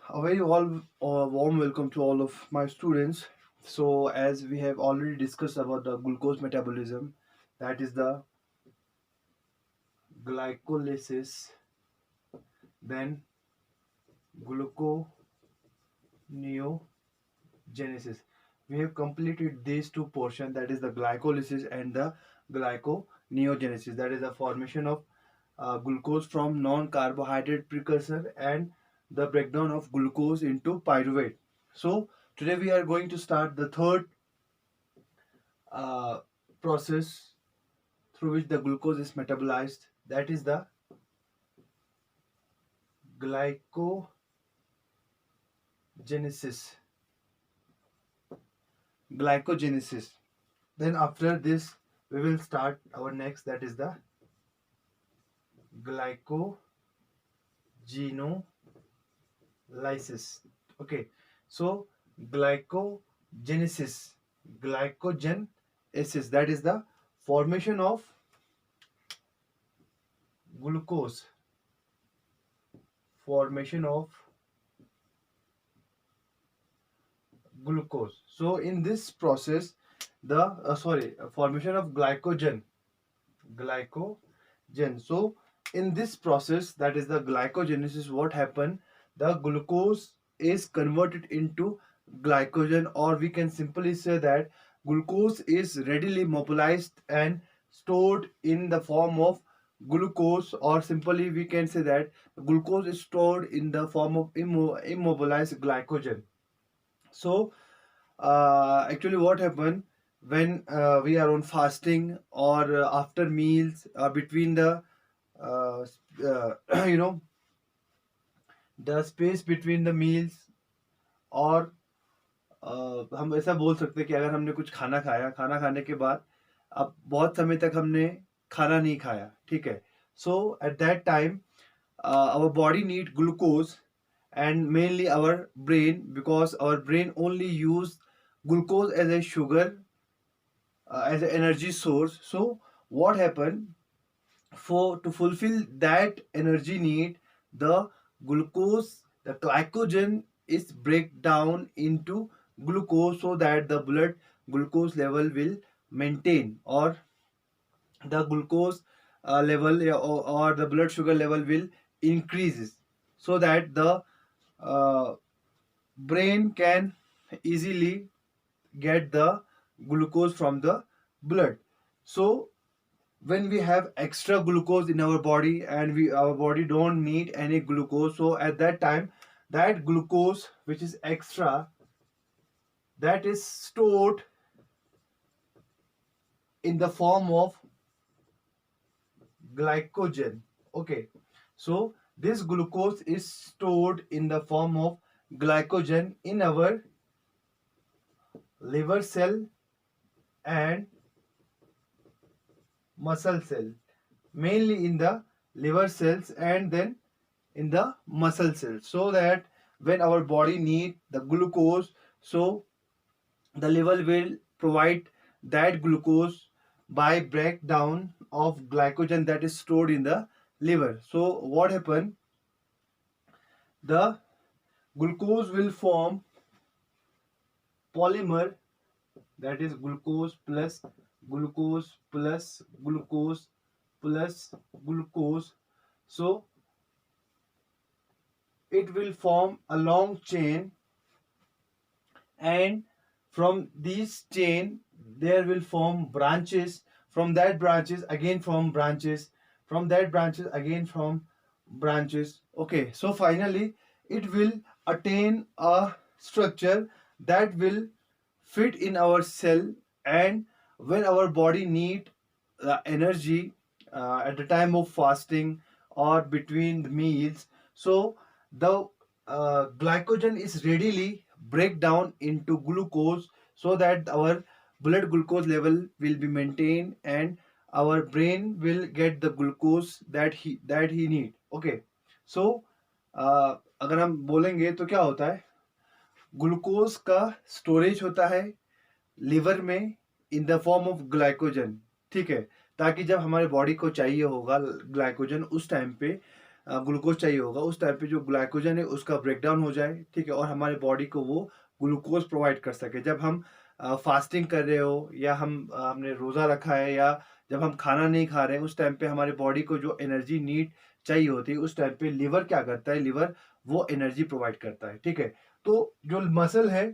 A very warm welcome to all of my students. So, as we have already discussed about the glucose metabolism, that is the glycolysis, then gluconeogenesis. We have completed these two portions, that is the glycolysis and the glyconeogenesis, that is the formation of glucose from non-carbohydrate precursor and the breakdown of glucose into pyruvate. So today we are going to start the third uh, process through which the glucose is metabolized, that is the glycogenesis. Glycogenesis. Then after this we will start our next, that is the glycogenolysis. Okay, so glycogenesis, glycogenesis, that is the formation of glucose, formation of glucose. So in this process, the formation of glycogen. So in this process, that is the glycogenesis, what happened? The glucose is converted into glycogen, or we can simply say that glucose is readily mobilized and stored in the form of glucose, or simply we can say that glucose is stored in the form of immobilized glycogen. So actually what happened when we are on fasting, or after meals, between the uh, you know, the space between the meals, और हम ऐसा बोल सकते हैं कि अगर हमने कुछ खाना खाया, खाना खाने के बाद अब बहुत समय तक हमने खाना नहीं खाया, ठीक है, so at that time our body need glucose, and mainly our brain, because our brain only use glucose as a sugar, as an energy source. So what happened, for to fulfill that energy need, the glucose, the glycogen is break down into glucose, so that the blood glucose level will maintain, or the glucose level, or the blood sugar level will increases, so that the uh, brain can easily get the glucose from the blood. So when we have extra glucose in our body, and our body don't need any glucose, so at that time that glucose which is extra, that is stored in the form of glycogen. Okay, so this glucose is stored in the form of glycogen in our liver cell and muscle cell, mainly in the liver cells and then in the muscle cells, so that when our body need the glucose, so the liver will provide that glucose by breakdown of glycogen that is stored in the liver. So what happen, the glucose will form polymer, that is glucose plus glucose plus glucose. So it will form a long chain, and from this chain there will form branches, from that branches again from branches, from that branches again from branches. Okay, so finally it will attain a structure that will fit in our cell, and when our body need energy at the time of fasting or between the meals, so the glycogen is readily break down into glucose, so that our blood glucose level will be maintained, and our brain will get the glucose that he need. Okay, so अगर हम बोलेंगे तो क्या होता है, glucose का storage होता है लिवर में इन द फॉर्म ऑफ ग्लाइकोजन, ठीक है, ताकि जब हमारे बॉडी को चाहिए होगा ग्लाइकोजन, उस टाइम पे ग्लूकोज चाहिए होगा, उस टाइम पे जो ग्लाइकोजन है उसका ब्रेकडाउन हो जाए, ठीक है, और हमारे बॉडी को वो ग्लूकोज प्रोवाइड कर सके। जब हम फास्टिंग कर रहे हो या हमने रोज़ा रखा है या जब हम खाना नहीं खा रहे हैं, उस टाइम पे हमारे बॉडी को जो एनर्जी नीड चाहिए होती है, उस टाइम पे लिवर क्या करता है, लिवर वो एनर्जी प्रोवाइड करता है, ठीक है। तो जो मसल है,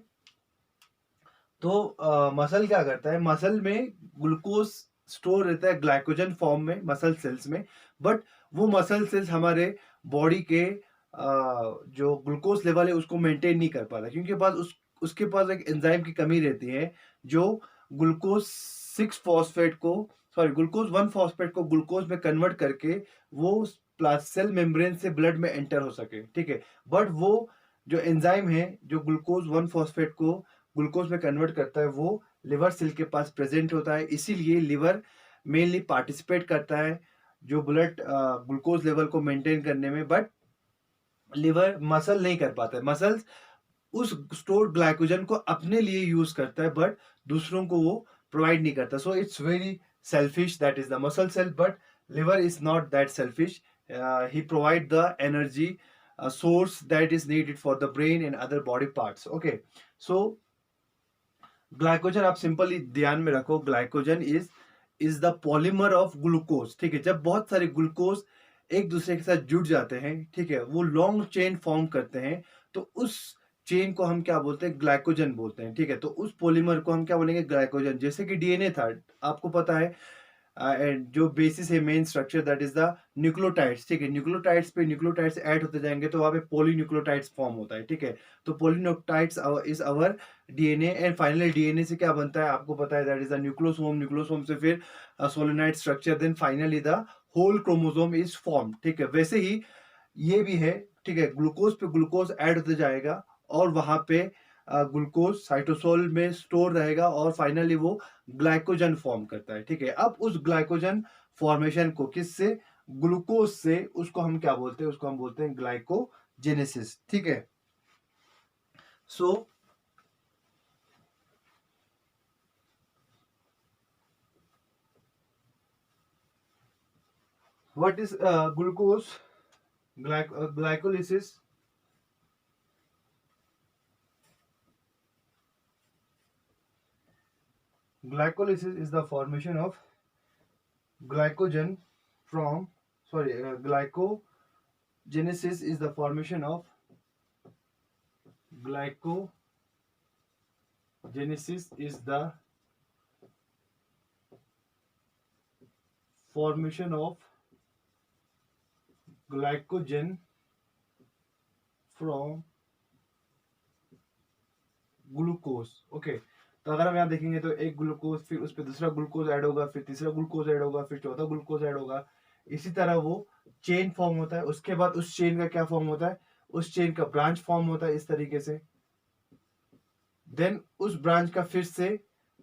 तो मसल क्या करता है, मसल में ग्लूकोज स्टोर रहता है ग्लाइकोजन फॉर्म में मसल सेल्स में, बट वो मसल सेल्स हमारे बॉडी के जो ग्लूकोज लेवल है उसको मेंटेन नहीं कर पाता, क्योंकि पास उसके पास एक एंजाइम की कमी रहती है जो ग्लूकोज 6 फॉस्फेट को, सॉरी, ग्लूकोज 1 फॉस्फेट को ग्लूकोज में कन्वर्ट करके वो सेल मेम्ब्रेन से ब्लड में एंटर हो सके, ठीक है। बट वो जो एंजाइम है जो ग्लूकोज 1 फॉस्फेट को ग्लूकोज में कन्वर्ट करता है, वो लिवर सेल के पास प्रेजेंट होता है, इसीलिए लिवर मेनली पार्टिसिपेट करता है जो ब्लड ग्लूकोज लेवल को मेंटेन करने में, बट लिवर मसल नहीं कर पाता है। मसल्स उस स्टोर्ड ग्लाइकोजन को अपने लिए यूज करता है, बट दूसरों को वो प्रोवाइड नहीं करता। So it's very selfish, that is the muscle cell, but liver is not that selfish. He provide the energy source that is needed for the brain and other body parts. Okay, so glycogen आप simply ध्यान में रखो, glycogen is the polymer of glucose, ठीक है। जब बहुत सारे glucose एक दूसरे के साथ जुड़ जाते हैं, ठीक है, वो लॉन्ग चेन फॉर्म करते हैं, तो उस चेन को हम क्या बोलते हैं, ग्लाइकोजन बोलते हैं, ठीक है। तो उस पॉलीमर को हम क्या बोलेंगे, ग्लाइकोजन। जैसे कि डीएनए था, आपको पता है, एंड जो बेसिस है main structure, that is the nucleotides, ठीक है। न्यूक्लियोटाइड्स पे न्यूक्लियोटाइड्स ऐड होते जाएंगे तो वहाँ पे पॉलीन्यूक्लियोटाइड्स फॉर्म होता है, ठीक है। तो polynucleotides is our DNA, and finally DNA से क्या बनता है आपको पता है, that is the nucleosome. Nucleosome से फिर solenoid structure, then finally the whole chromosome is form, ठीक है। वैसे ही ये भी है, ठीक है, ग्लूकोज पे ग्लूकोज ऐड होते जाएगा और वहां पे ग्लूकोज साइटोसोल में स्टोर रहेगा और फाइनली वो ग्लाइकोजन फॉर्म करता है, ठीक है। अब उस ग्लाइकोजन फॉर्मेशन को किससे, ग्लूकोज से, उसको हम क्या बोलते हैं, उसको हम बोलते हैं ग्लाइकोजेनेसिस, ठीक है। So what is glucose glycolysis? Glycolysis is the formation of glycogen from, sorry, glycogenesis is the formation of glycogenesis is the formation of glycogen from glucose, okay. तो अगर हम यहाँ देखेंगे तो एक ग्लूकोज, फिर उस पर दूसरा ग्लूकोज ऐड होगा, फिर तीसरा ग्लूकोज ऐड होगा, फिर चौथा ग्लूकोज ऐड होगा, इसी तरह वो चेन फॉर्म होता है। उसके बाद उस चेन का क्या फॉर्म होता है, उस चेन का ब्रांच फॉर्म होता है इस तरीके से, देन उस ब्रांच का फिर से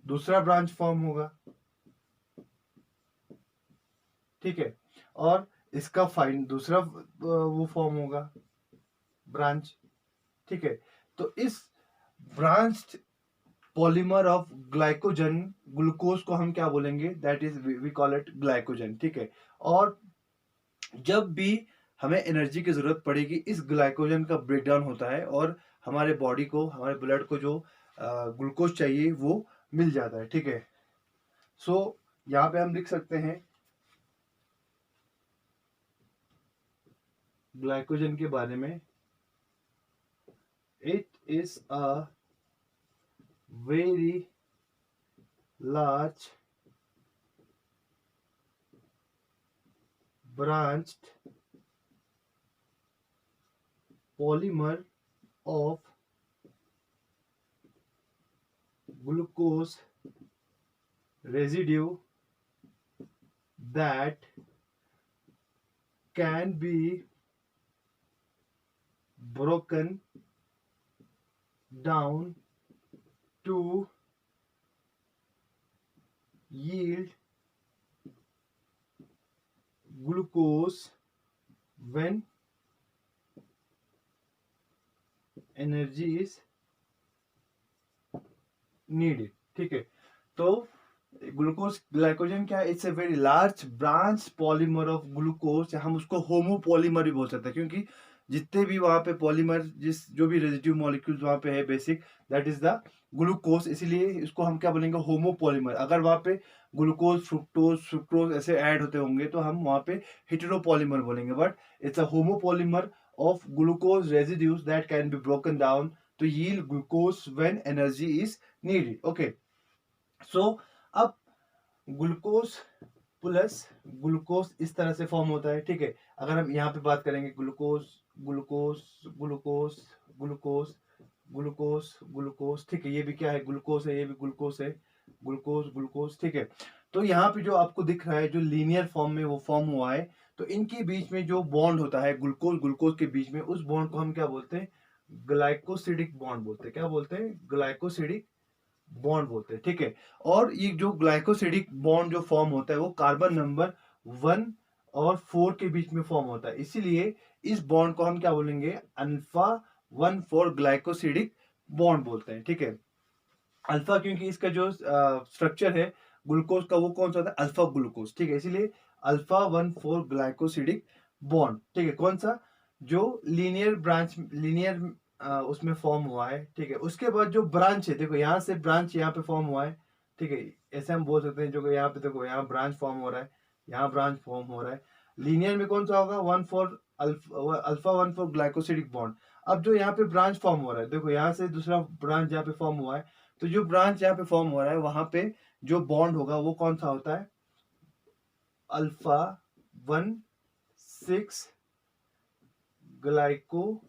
दूसरा ब्रांच फॉर्म होगा, ठीक है, और इसका फाइन दूसरा वो फॉर्म होगा ब्रांच, ठीक है। तो इस branch polymer of glycogen glucose को हम क्या बोलेंगे, that is we call it glycogen, ठीक है। और जब भी हमें एनर्जी की जरूरत पड़ेगी, इस ग्लाइकोजन का ब्रेकडाउन होता है और हमारे बॉडी को, हमारे ब्लड को जो ग्लूकोज चाहिए वो मिल जाता है, ठीक है। सो यहाँ पे हम लिख सकते हैं ग्लाइकोजन के बारे में, it is a very large branched polymer of glucose residue that can be broken down to yield glucose when energy is needed, ठीक है। तो ग्लूकोज ग्लाइकोजन क्या है, it's a very large branch polymer of glucose, हम उसको homopolymer भी बोल सकते हैं, क्योंकि जितने भी वहां पे पॉलीमर, जिस जो भी रेजिड्यू मॉलिक्यूल्स वहां पे है basic, that is the glucose, इसीलिए इसको हम क्या बोलेंगे, होमोपॉलीमर। अगर वहां पे ग्लूकोज फ्रुक्टोज सुक्रोज ऐसे ऐड होते होंगे तो हम वहां पे हेटेरोपॉलीमर बोलेंगे, but it's a homopolymer of glucose residues that can be broken down to yield glucose when energy is needed. Okay, so अब ग्लूकोज प्लस ग्लूकोज इस तरह से फॉर्म होता है, ठीक है। अगर हम यहाँ पे बात करेंगे glucose glucose glucose glucose glucose glucose, ठीक है, ये भी क्या है, ग्लूकोज है, ये भी ग्लूकोज है, ग्लूकोज ग्लूकोज, ठीक है। तो यहाँ पे जो आपको दिख रहा है जो लीनियर फॉर्म में वो फॉर्म हुआ है, तो इनके बीच में जो बॉन्ड होता है ग्लूकोज ग्लूकोज के बीच में, उस बॉन्ड को हम क्या बोलते हैं, ग्लाइकोसिडिक बॉन्ड बोलते हैं। क्या बोलते हैं, ग्लाइकोसिडिक बॉन्ड बोलते हैं, ठीक है। और ये जो ग्लाइकोसिडिक बॉन्ड जो फॉर्म होता है वो कार्बन नंबर 1 और 4 के बीच में फॉर्म होता है, इसीलिए इस बॉन्ड को हम क्या बोलेंगे, अल्फा 1 4 ग्लाइकोसिडिक बॉन्ड बोलते हैं, ठीक है। अल्फा क्योंकि इसका जो स्ट्रक्चर है ग्लूकोज का वो कौन सा होता है, अल्फा ग्लूकोज, ठीक है, इसीलिए अल्फा 1 4 ग्लाइकोसिडिक बॉन्ड, ठीक है। कौन सा, जो लीनियर ब्रांच लीनियर उसमें फॉर्म हुआ है, ठीक है। उसके बाद जो ब्रांच है, देखो यहाँ से ब्रांच यहाँ पे फॉर्म हुआ है, ठीक है, ऐसे हम बोल सकते हैं, जो यहाँ पे देखो यहाँ ब्रांच फॉर्म हो रहा है, यहाँ ब्रांच फॉर्म हो रहा है। लीनियर में कौन सा होगा, 1 4 अल्फा 1 4 ग्लाइकोसिडिक बॉन्ड। अब जो यहाँ पे ब्रांच फॉर्म हो रहा है, देखो यहाँ से दूसरा ब्रांच यहाँ पे फॉर्म हुआ है, तो जो ब्रांच यहाँ पे फॉर्म हो रहा है वहां पे जो बॉन्ड होगा वो कौन सा होता है, अल्फा 1 6 ग्लाइकोसिडिक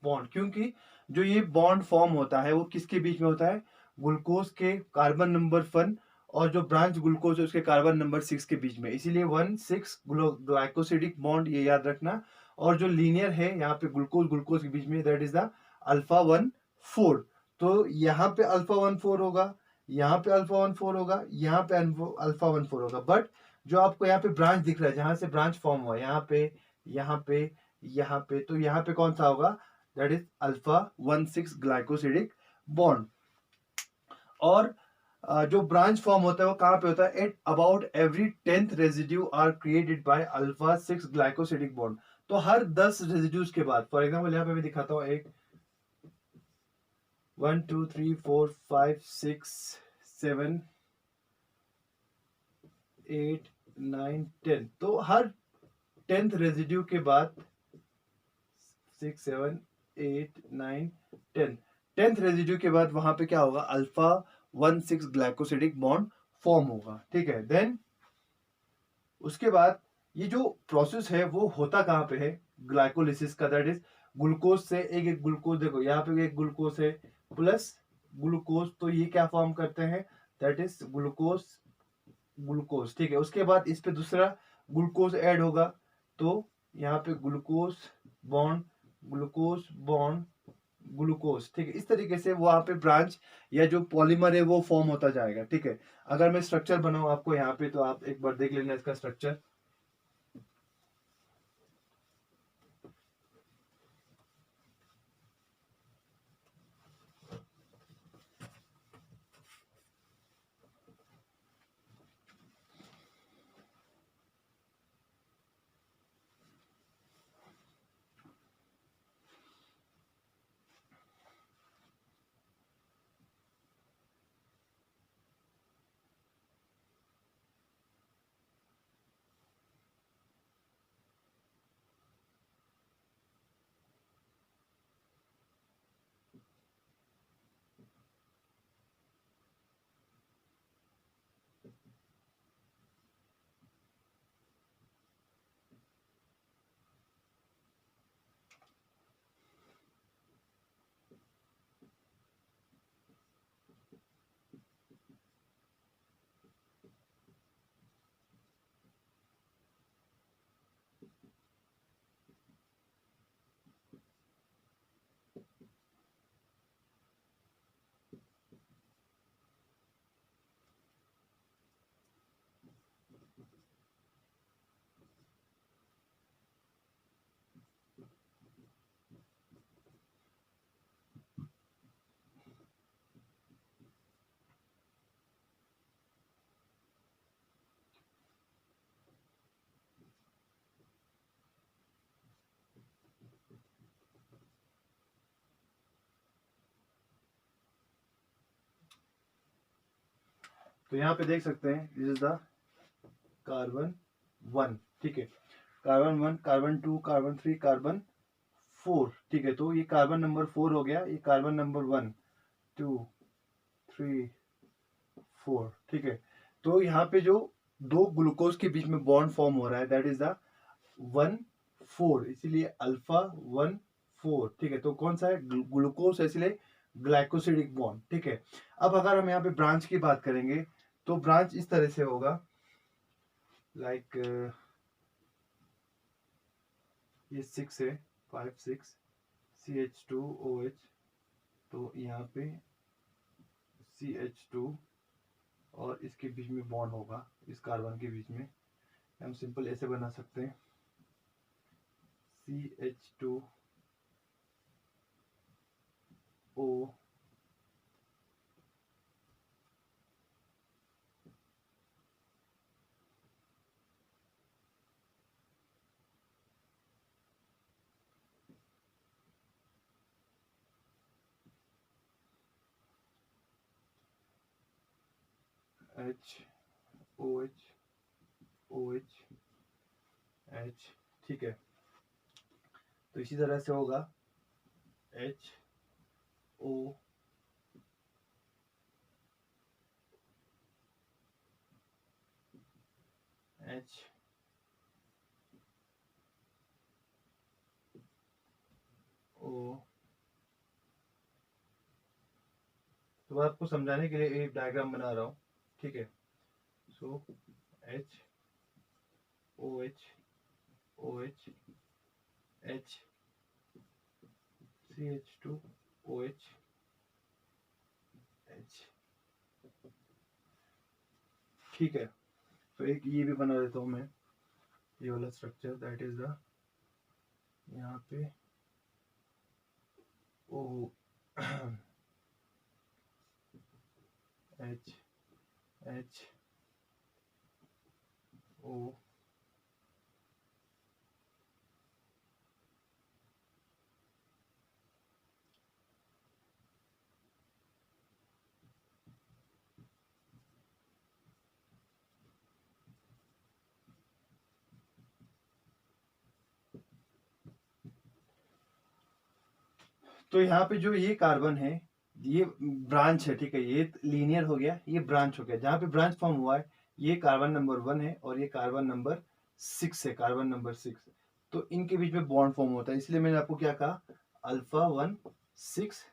बॉन्ड, क्योंकि जो ये बॉन्ड फॉर्म होता है वो किसके बीच में होता है, ग्लूकोज के कार्बन नंबर 1 और जो ब्रांच ग्लूकोज है उसके कार्बन नंबर 6 के बीच में, इसीलिए 1 6 ग्लाइकोसिडिक बॉन्ड, ये याद रखना। और जो लीनियर है यहाँ पे ग्लूकोज ग्लूकोज के बीच में, दैट इज द अल्फा 1 4। तो यहाँ पे अल्फा 1 4 होगा, यहाँ पे अल्फा 1 4 होगा, यहाँ पे अल्फा 1 4 होगा, बट जो आपको यहाँ पे ब्रांच दिख रहा है, जहां से ब्रांच फॉर्म हुआ, यहाँ पे यहाँ पे यहाँ पे, तो यहाँ पे कौन सा होगा, that is alpha 1 6 glycosidic bond. और जो ब्रांच फॉर्म होता है वो कहाँ पे होता है, at about every 10th residue are created by alpha 6 glycosidic bond. तो हर 10 रेजिड्यूज के बाद, फॉर एग्जाम्पल यहाँ पे मैं दिखाता हूँ, एक 1 2 3 4 5 6 7 8 9 10, तो हर 10th रेजिड्यू के बाद 6 7 8 9 10, 10th रेजिड्यू के बाद वहां पे क्या होगा, अल्फा 1 6 ग्लाइकोसिडिक बॉन्ड फॉर्म होगा, ठीक है। देन उसके बाद ये जो प्रोसेस है वो होता कहाँ पे है, ग्लाइकोलिसिस का, दैट इज ग्लूकोज से एक एक ग्लूकोज, देखो यहाँ पे एक ग्लूकोज है प्लस ग्लूकोज, तो ये क्या फॉर्म करते हैं, दैट इज ग्लूकोज ग्लूकोज, ठीक है। उसके बाद इस पे दूसरा ग्लूकोज ऐड होगा, तो यहाँ पे glucose bond glucose bond glucose, ठीक है। इस तरीके से वहां पे ब्रांच या जो पॉलीमर है वो फॉर्म होता जाएगा, ठीक है। अगर मैं स्ट्रक्चर बनाऊं आपको यहाँ पे, तो आप एक बार देख लेना इसका स्ट्रक्चर। तो यहाँ पे देख सकते हैं दिस इज द कार्बन 1, ठीक है, कार्बन 1, कार्बन 2, कार्बन 3, कार्बन 4, ठीक है। तो ये कार्बन नंबर 4 हो गया, ये कार्बन नंबर 1, 2, 3, 4, ठीक है। तो यहाँ पे जो दो ग्लूकोज के बीच में बॉन्ड फॉर्म हो रहा है दैट इज द 1,4, इसीलिए अल्फा 1,4, ठीक है। तो कौन सा है, ग्लूकोज है, इसलिए ग्लाइकोसिडिक बॉन्ड, ठीक है। अब अगर हम यहाँ पे ब्रांच की बात करेंगे तो ब्रांच इस तरह से होगा, लाइक ये 6 है, 5 6 CH2OH, तो यहाँ पे CH2 और इसके बीच में बॉन्ड होगा, इस कार्बन के बीच में हम सिंपल ऐसे बना सकते हैं CH2O H OH OH H, ठीक है। तो इसी तरह से होगा H O H O। तो मैं आपको समझाने के लिए एक डायग्राम बना रहा हूँ, ठीक है। सो H OH OH H CH2OH H, ठीक है। तो एक ये भी बना देता हूँ मैं, ये वाला स्ट्रक्चर दैट इज द, यहाँ पे ओ H H O तो यहाँ पे जो ये कार्बन है ये ब्रांच है, ठीक है, ये लीनियर हो गया, ये ब्रांच हो गया। जहाँ पे ब्रांच फॉर्म हुआ है ये कार्बन नंबर 1 है और ये कार्बन नंबर 6 है, कार्बन नंबर 6। तो इनके बीच में बॉन्ड फॉर्म होता है, इसलिए मैंने आपको क्या कहा, अल्फा 1 6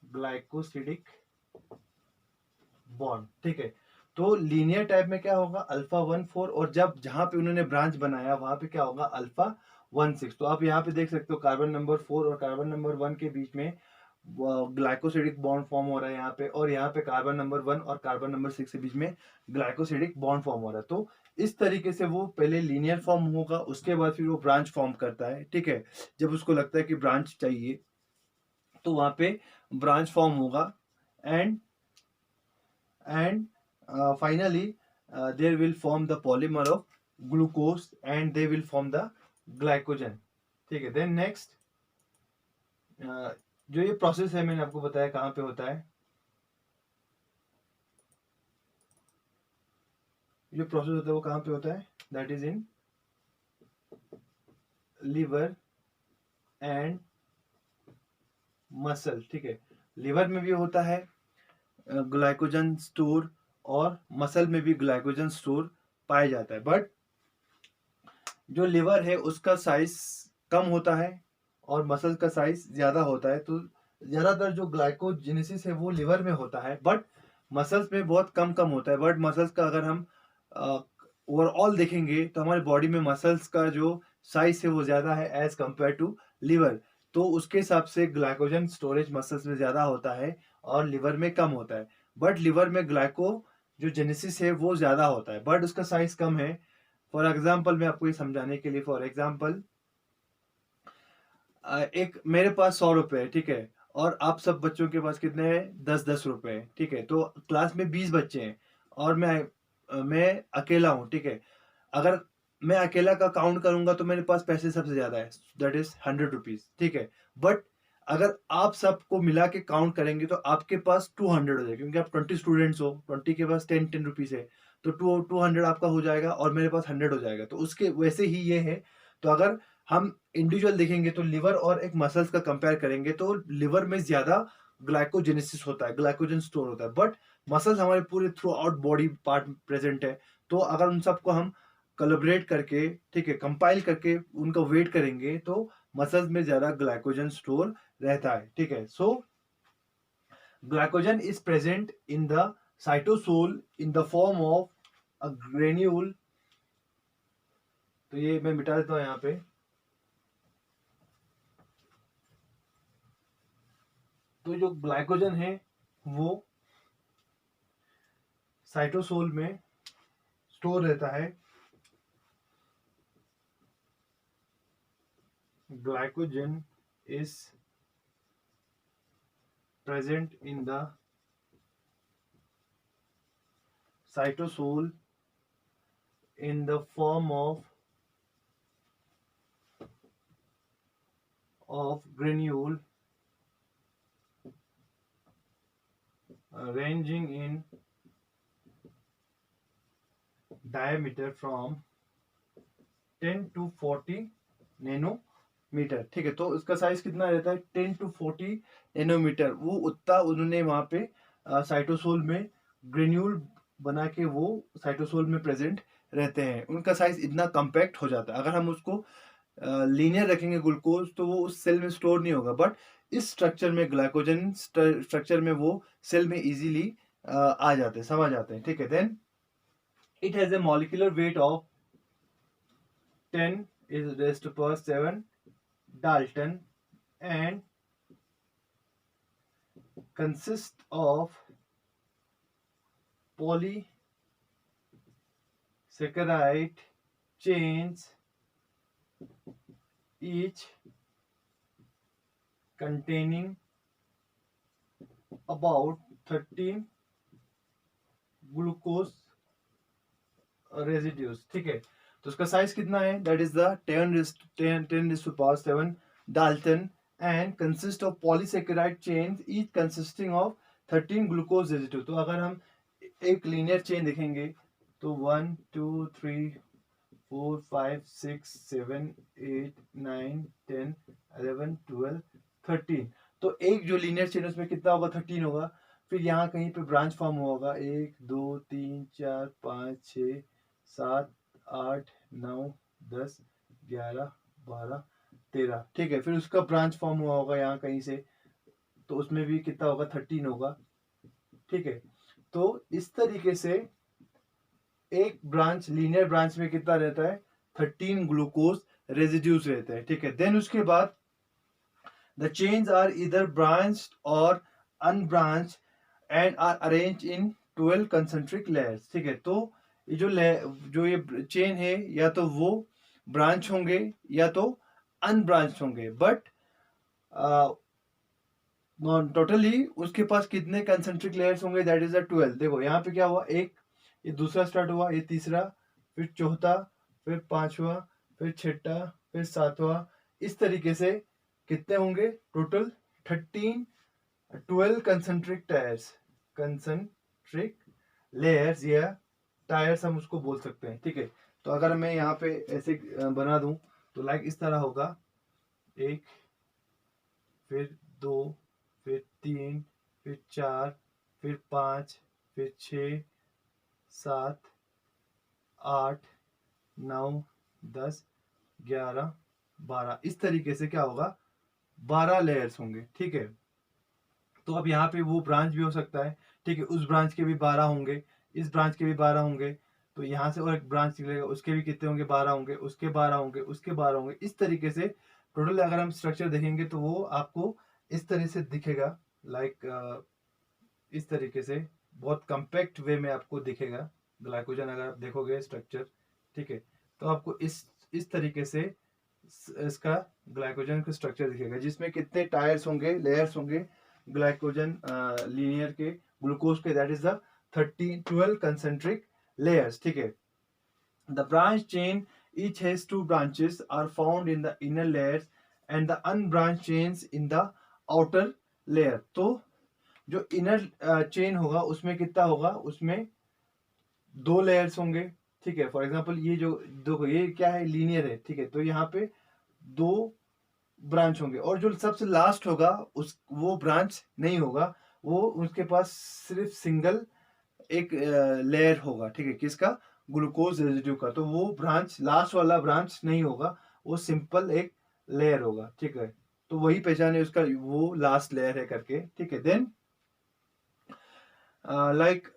ग्लाइकोसिडिक बॉन्ड, ठीक है। तो लीनियर टाइप में क्या होगा, अल्फा 1 4, और जब जहां पे उन्होंने ब्रांच बनाया वहां पे क्या होगा, अल्फा 1 6। तो आप यहाँ पे देख सकते हो कार्बन नंबर 4 और कार्बन नंबर 1 के बीच में ग्लाइकोसिडिक बॉन्ड फॉर्म हो रहा है यहाँ पे, और यहाँ पे कार्बन नंबर 1 और कार्बन नंबर 6 के बीच में ग्लाइकोसिडिक बॉन्ड फॉर्म हो रहा है। तो इस तरीके से वो पहले लीनियर फॉर्म होगा, उसके बाद फिर वो ब्रांच फॉर्म करता है, ठीक है। जब उसको लगता है कि ब्रांच चाहिए तो वहां पे ब्रांच फॉर्म होगा, and finally they will form the polymer of glucose and they will form the glycogen, ठीक है। देन नेक्स्ट जो ये प्रोसेस है मैंने आपको बताया कहाँ पे होता है, जो प्रोसेस होता है वो कहाँ पे होता है, that is in liver and muscle, ठीक है। लिवर में भी होता है ग्लाइकोजन स्टोर और मसल में भी ग्लाइकोजन स्टोर पाया जाता है, बट जो लिवर है उसका साइज कम होता है और मसल का साइज ज्यादा होता है। तो ज्यादातर जो ग्लाइकोजेनेसिस है वो लिवर में होता है, बट मसल्स में बहुत कम कम होता है। बट मसल्स का अगर हम ओवरऑल देखेंगे तो हमारे बॉडी में मसल्स का जो साइज है वो ज्यादा है एज कंपेयर टू लिवर। तो उसके हिसाब से ग्लाइकोजन स्टोरेज मसल्स में ज्यादा होता है और लिवर में कम होता है। बट लिवर में ग्लाइको जो जेनेसिस है वो ज्यादा होता है, बट उसका साइज कम है। फॉर एग्जाम्पल मैं आपको ये समझाने के लिए, फॉर एग्जाम्पल एक मेरे पास 100 रुपए है, ठीक है, और आप सब बच्चों के पास कितने हैं, 10-10 रुपए, ठीक है। तो क्लास में 20 बच्चे हैं और मैं अकेला हूँ, ठीक है। अगर मैं अकेला का काउंट करूंगा तो मेरे पास पैसे सबसे ज्यादा है, दैट इज 100 रुपीज, ठीक है। बट अगर आप सबको मिला के काउंट करेंगे तो आपके पास 200 हो जाएगा, क्योंकि आप 20 स्टूडेंट्स हो, 20 के पास 10 रुपीज़ है, तो 200 आपका हो जाएगा और मेरे पास 100 हो जाएगा। तो उसके वैसे ही ये है। तो अगर हम इंडिविजुअल देखेंगे तो लिवर और एक मसल्स का कंपेयर करेंगे तो लिवर में ज़्यादा ग्लाइकोजेनेसिस होता है, ग्लाइकोजन स्टोर होता है, बट मसल्स हमारे पूरे through out body part present है। तो अगर उन सबको हम कोलैबोरेट करके, ठीक है, कंपाइल करके उनका वेट करेंगे तो मसल्स में ज़्यादा ग्लाइकोजन स्टोर रहता है, ठीक है। So glycogen is present in the cytosol in the form of a granule. तो ये मैं मिटा देता हूँ यहाँ पे। तो जो ग्लाइकोजन है वो साइटोसोल में स्टोर रहता है। Glycogen is present in the cytosol in the form of granule ranging in diameter from 10 to 40 nanometre, ठीक है। तो उसका साइज कितना रहता है? 10 to 40 नैनोमीटर। वो उतना उन्होंने वहाँ पे साइटोसोल में ग्रेन्यूल बना के वो साइटोसोल में प्रेजेंट रहते हैं। उनका साइज इतना कम्पैक्ट हो जाता है। अगर हम उसको लीनियर रखेंगे ग्लूकोज तो वो उस सेल में स्टोर नहीं होगा, बट इस स्ट्रक्चर में ग्लाइकोजन स्ट्रक्चर में वो सेल में इजीली आ जाते हैं, समा जाते हैं, ठीक है। Then it has a molecular weight of 10 is raised to power 7 Dalton and consists of polysaccharide chains, each containing about 13 glucose residues, ठीक है। तो उसका साइज कितना है? That is the 10 Dalton and consist of polysaccharide chains each consisting of 13 glucose residue. तो अगर हम एक लीनियर चेन देखेंगे तो 1 2 3 4 5 6 7 8 9 10 11 12 13। तो एक जो लीनियर चेन उसमें कितना होगा? 13 होगा। फिर यहाँ कहीं पे ब्रांच फॉर्म होगा 1 2 3 4 5 6 7 8 9 10 11 12 13, ठीक है। फिर उसका ब्रांच फॉर्म हुआ होगा यहाँ कहीं से, तो उसमें भी कितना होगा? 13 होगा, ठीक है। तो इस तरीके से एक ब्रांच, लीनियर ब्रांच में कितना रहता है? 13 ग्लूकोज रेजिड्यूज रहते हैं, ठीक है। देन उसके बाद द चेन्स आर इधर ब्रांच्ड और unbranched and are arranged in 12 concentric layers, ठीक है। तो ये जो ये चेन है या तो वो ब्रांच होंगे या तो अनब्रांच होंगे, बट टोटली उसके पास कितने कंसेंट्रिक लेयर्स होंगे? That is the 12। देखो यहाँ पे क्या हुआ, एक ये दूसरा स्टार्ट हुआ, ये तीसरा, फिर चौथा, फिर पांचवा, फिर छठा, फिर सातवां। इस तरीके से कितने होंगे टोटल? 13 12 कंसेंट्रिक लेयर्स या टायर्स हम उसको बोल सकते हैं, ठीक है। तो अगर मैं यहाँ पे ऐसे बना दूं तो लाइक इस तरह होगा, एक, फिर दो, फिर तीन, फिर चार, फिर पाँच, फिर 6 7 8 9 10 11 12। इस तरीके से क्या होगा? 12 लेयर्स होंगे, ठीक है। तो अब यहाँ पे वो ब्रांच भी हो सकता है, ठीक है। उस ब्रांच के भी 12 होंगे, इस ब्रांच के भी 12 होंगे, तो यहाँ से और एक ब्रांच निकलेगा, उसके भी कितने होंगे? 12 होंगे, उसके 12 होंगे, उसके 12 होंगे। इस तरीके से टोटल अगर हम स्ट्रक्चर देखेंगे तो वो आपको इस तरह से दिखेगा, लाइक इस तरीके से बहुत कम्पैक्ट वे में आपको दिखेगा ग्लाइकोजन अगर आप देखोगे स्ट्रक्चर, ठीक है। तो आपको इस तरीके से इसका ग्लाइकोजन का स्ट्रक्चर दिखेगा, जिसमें कितने टायर्स होंगे, लेयर्स होंगे ग्लाइकोजन लीनियर के, ग्लूकोज के, that is the 12 concentric layers, ठीक है। The branch chain each has two branches are found in the inner layers and the unbranched chains in the outer layer. तो जो inner chain होगा उसमें कितना होगा, उसमें 2 लेयर्स होंगे, ठीक है। फॉर एग्जांपल ये जो देखो ये क्या है, लीनियर है, ठीक है। तो यहाँ पे 2 ब्रांच होंगे और जो सबसे लास्ट होगा उस वो ब्रांच नहीं होगा, वो उसके पास सिर्फ सिंगल एक लेयर होगा, ठीक है, किसका, ग्लूकोज रेजिड्यू का। तो वो ब्रांच, लास्ट वाला ब्रांच नहीं होगा, वो सिंपल एक लेयर होगा, ठीक है। तो वही पहचाने उसका वो लास्ट लेयर है करके, ठीक है। देन लाइक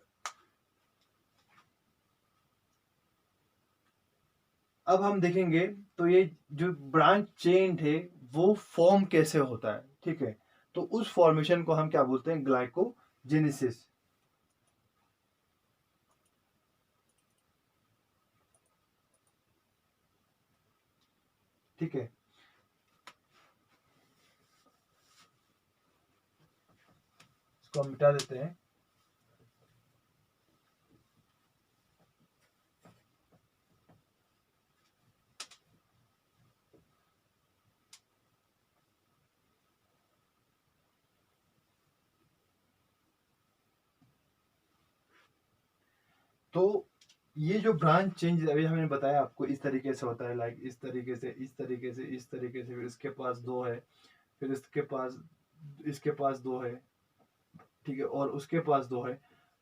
अब हम देखेंगे तो ये जो ब्रांच चेन है वो फॉर्म कैसे होता है, ठीक है। तो उस फॉर्मेशन को हम क्या बोलते हैं, ग्लाइकोजेनेसिस, ठीक है। इसको हम मिटा देते हैं। तो ये जो ब्रांच चेंज अभी हमने बताया आपको इस तरीके से होता है, लाइक इस तरीके से, इस तरीके से, इस तरीके से, फिर इसके पास 2 है, फिर इसके पास 2 है, ठीक है, और उसके पास 2 है।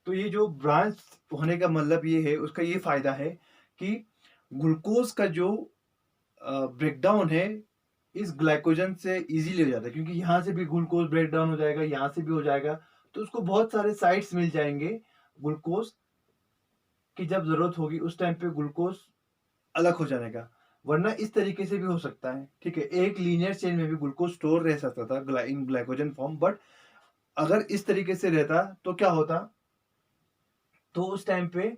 तो ये जो ब्रांच होने का मतलब ये है, उसका ये फायदा है कि ग्लूकोज का जो ब्रेकडाउन है इस ग्लाइकोजन से इजीली हो जाता है, क्योंकि यहाँ से भी ग्लूकोज ब्रेक डाउन हो जाएगा, यहाँ से भी हो जाएगा, तो उसको बहुत सारे साइट्स मिल जाएंगे ग्लूकोज की, जब जरूरत होगी उस टाइम पे ग्लूकोज अलग हो जाने का। वरना इस तरीके से भी हो सकता है, ठीक है, एक लीनियर चेन में भी ग्लूकोज स्टोर रह सकता था इन ग्लाइकोजन फॉर्म, बट अगर इस तरीके से रहता तो क्या होता, तो उस टाइम पे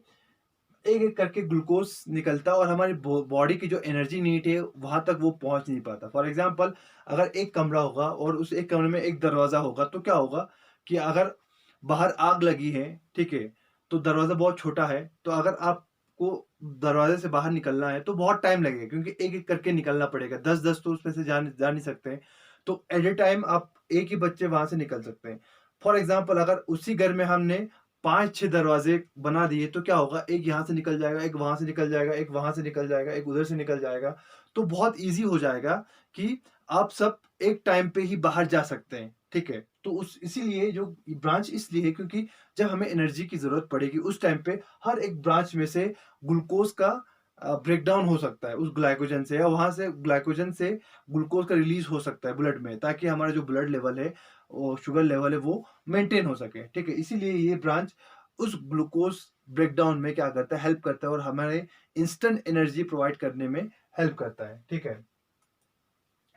एक एक करके ग्लूकोज निकलता और हमारी बॉडी की जो एनर्जी नीड है वहां तक वो पहुंच नहीं पाता। फॉर एग्जांपल अगर एक कमरा होगा और उस एक कमरे में एक दरवाजा होगा, तो क्या होगा कि अगर बाहर आग लगी है, ठीक है, तो दरवाजा बहुत छोटा है, तो अगर आपको दरवाजे से बाहर निकलना है तो बहुत टाइम लगेगा, क्योंकि एक एक करके निकलना पड़ेगा, 10-10 तो उसमें से जा नहीं सकते हैं। तो एट ए टाइम आप एक ही बच्चे वहां से निकल सकते हैं। फॉर एग्जाम्पल अगर उसी घर में हमने 5-6 दरवाजे बना दिए, तो क्या होगा, एक यहाँ से निकल जाएगा, एक वहां से निकल जाएगा, एक वहां से निकल जाएगा, एक उधर से निकल जाएगा। तो बहुत ईजी हो जाएगा कि आप सब एक टाइम पे ही बाहर जा सकते हैं, ठीक है। तो उस इसीलिए जो ब्रांच इसलिए है क्योंकि जब हमें एनर्जी की जरूरत पड़ेगी उस टाइम पे हर एक ब्रांच में से ग्लूकोज का ब्रेकडाउन हो सकता है उस ग्लाइकोजन से, या वहां से ग्लाइकोजन से ग्लूकोज का रिलीज हो सकता है ब्लड में, ताकि हमारा जो ब्लड लेवल है और शुगर लेवल है वो मेंटेन हो सके, ठीक है। इसीलिए ये ब्रांच उस ग्लूकोज ब्रेकडाउन में क्या करता है, हेल्प करता है और हमारे इंस्टेंट एनर्जी प्रोवाइड करने में हेल्प करता है, ठीक है।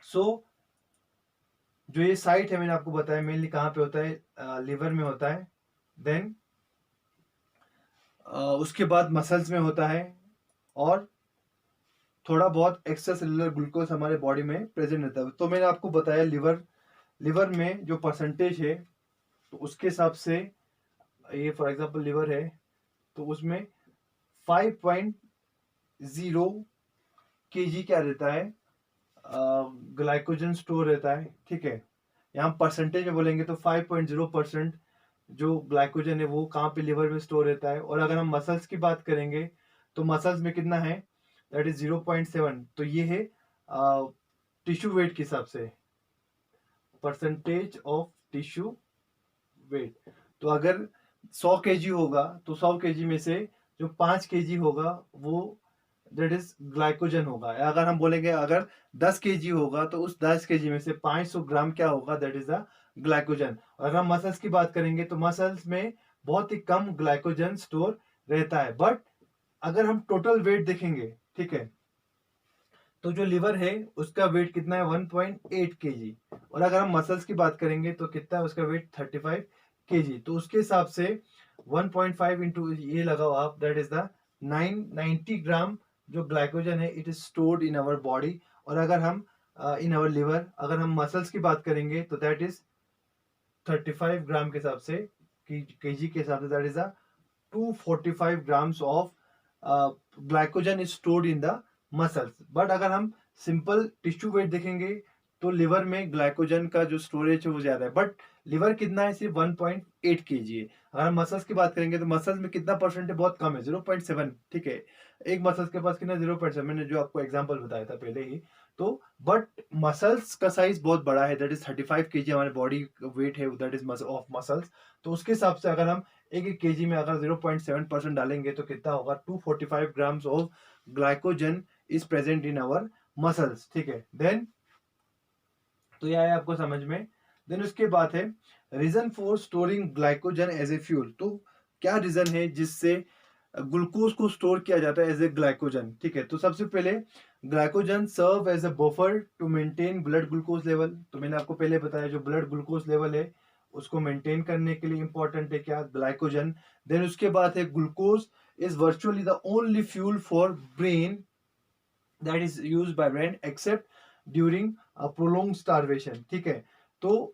सो जो ये साइट है मैंने आपको बताया मेनली कहाँ पे होता है, लिवर में होता है। देन उसके बाद मसल्स में होता है, और थोड़ा बहुत एक्स्ट्रा सेलुलर ग्लूकोज हमारे बॉडी में प्रेजेंट रहता है। तो मैंने आपको बताया लिवर में जो परसेंटेज है, तो उसके हिसाब से ये फॉर एग्जांपल लिवर है, तो उसमें 5.0 kg क्या रहता है, ग्लाइकोजन स्टोर रहता है, ठीक है। यहाँ परसेंटेज में बोलेंगे तो 5.0% जो ग्लाइकोजन है वो कहाँ पे, लिवर में स्टोर रहता है। और अगर हम मसल्स की बात करेंगे तो मसल्स में कितना है, दैट इज 0.7। तो ये है टिश्यू वेट के हिसाब से, परसेंटेज ऑफ टिश्यू वेट। तो अगर 100 kg होगा तो 100 kg में से जो 5 kg होगा वो दैट इज ग्लाइकोजन होगा। या अगर हम बोलेंगे अगर 10 kg होगा तो उस 10 kg में से 500 ग्राम क्या होगा, दैट इज द ग्लाइकोजन। और अगर हम मसल्स की बात करेंगे तो मसल्स में बहुत ही कम ग्लाइकोजन स्टोर रहता है। बट अगर हम टोटल वेट देखेंगे, ठीक है, तो जो लिवर है उसका वेट कितना है, 1.8 kg। और अगर हम मसल्स की बात करेंगे तो कितना है उसका वेट, 35 kg। तो उसके हिसाब से 1.5 इंटू ये लगाओ आप, दैट इज द 990 ग्राम जो ग्लाइकोजन है it is stored in our body. और अगर हम इन आवर लिवर, अगर हम मसल्स की बात करेंगे तो दैट इज 35 ग्राम के हिसाब से, केजी के हिसाब से, that is the 245 grams of glycogen is stored in the muscles। But अगर हम सिंपल टिश्यू वेट देखेंगे तो लिवर में ग्लाइकोजन का जो स्टोरेज है वो ज्यादा है, बट लिवर कितना है, सिर्फ 1.8 kg है। अगर हम मसल्स की बात करेंगे तो मसल्स में कितना परसेंट है, बहुत कम है, 0.7, ठीक है। एक मसल्स के पास कितना, 0.7, मैंने जो आपको एग्जांपल बताया था पहले ही। तो बट मसल्स का साइज बहुत बड़ा है, दैट इज 35 kg हमारे बॉडी वेट है, दैट इज ऑफ मसल्स। तो उसके हिसाब से अगर हम एक एक केजी में अगर 0.7% डालेंगे तो कितना होगा, 245 grams of glycogen is present in our muscles, ठीक है। देन तो यह है आपको समझ में। देन उसके बाद है reason for storing glycogen as a fuel. तो क्या रीजन है जिससे ग्लूकोज को स्टोर किया जाता है एज ए ग्लाइकोजन, ठीक है। तो सबसे पहले glycogen serve as a buffer to maintain blood glucose level. तो मैंने आपको पहले बताया जो ब्लड ग्लूकोज लेवल है उसको मेंटेन करने के लिए इंपॉर्टेंट है क्या, ग्लाइकोजन। देन उसके बाद है glucose is virtually the only fuel for brain that is use by brain accept during prolong starvation, ठीक है। तो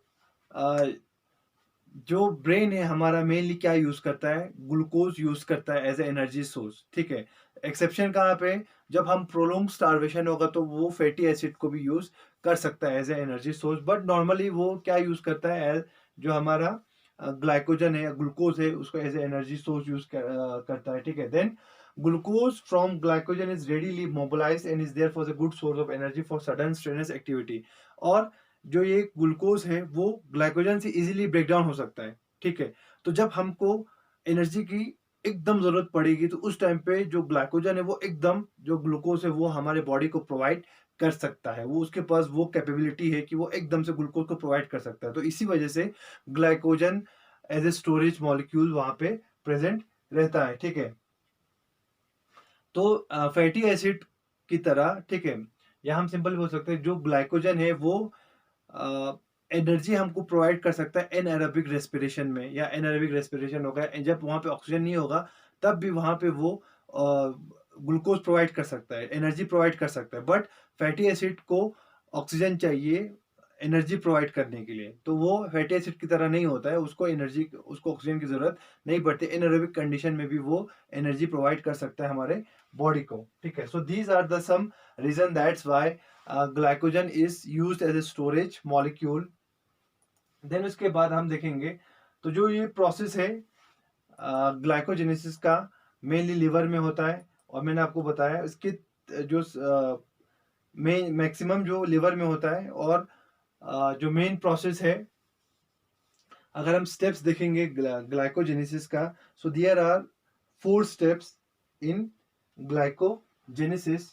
जो ब्रेन है हमारा मेनली क्या यूज करता है, ग्लूकोज यूज करता है एज ए एनर्जी सोर्स, ठीक है। एक्सेप्शन कहाँ पे, जब हम प्रोलोंग स्टारवेशन होगा तो वो फैटी एसिड को भी यूज कर सकता है as a energy source, but normally वो क्या यूज करता है, एज जो हमारा ग्लाइकोजन है, ग्लूकोज है, उसको as a energy source use करता है, ठीक है। Then glucose from glycogen is readily mobilize and is there for a good source of energy for sudden strenuous activity. और जो ये ग्लूकोज है वो ग्लाइकोजन से इजीली ब्रेक डाउन हो सकता है, ठीक है। तो जब हमको एनर्जी की एकदम जरूरत पड़ेगी तो उस टाइम पे जो ग्लाइकोजन है वो एकदम जो ग्लूकोज है वो हमारे बॉडी को प्रोवाइड कर सकता है, वो उसके पास वो कैपेबिलिटी है कि वो एकदम से ग्लूकोज को प्रोवाइड कर सकता है। तो इसी वजह से glycogen as a storage molecule वहां पे प्रेजेंट रहता है, ठीक है। तो फैटी एसिड की तरह, ठीक है, या हम सिंपल बोल सकते हैं जो ग्लाइकोजन है वो एनर्जी हमको प्रोवाइड कर सकता है एनएरोबिक रेस्पिरेशन में, या एनएरोबिक रेस्पिरेशन होगा जब वहां पे ऑक्सीजन नहीं होगा तब भी वहां पे वो ग्लूकोज प्रोवाइड कर सकता है, एनर्जी प्रोवाइड कर सकता है। बट फैटी एसिड को ऑक्सीजन चाहिए एनर्जी प्रोवाइड करने के लिए, तो वो फैटी एसिड की तरह नहीं होता है, उसको एनर्जी, उसको ऑक्सीजन की जरूरत नहीं पड़ती, एनएरोबिक कंडीशन में भी वो एनर्जी प्रोवाइड कर सकता है हमारे बॉडी को, ठीक है। So these are the some reason that's why glycogen is used as a storage molecule. Then उसके बाद हम देखेंगे तो जो ये प्रोसेस है ग्लाइकोजेनेसिस का, मेनली लिवर में होता है, और मैंने आपको बताया इसके जो मेन मैक्सिमम जो लिवर में होता है, और जो मेन प्रोसेस है अगर हम स्टेप्स देखेंगे ग्लाइकोजेनेसिस का, so there are 4 steps in glycogenesis.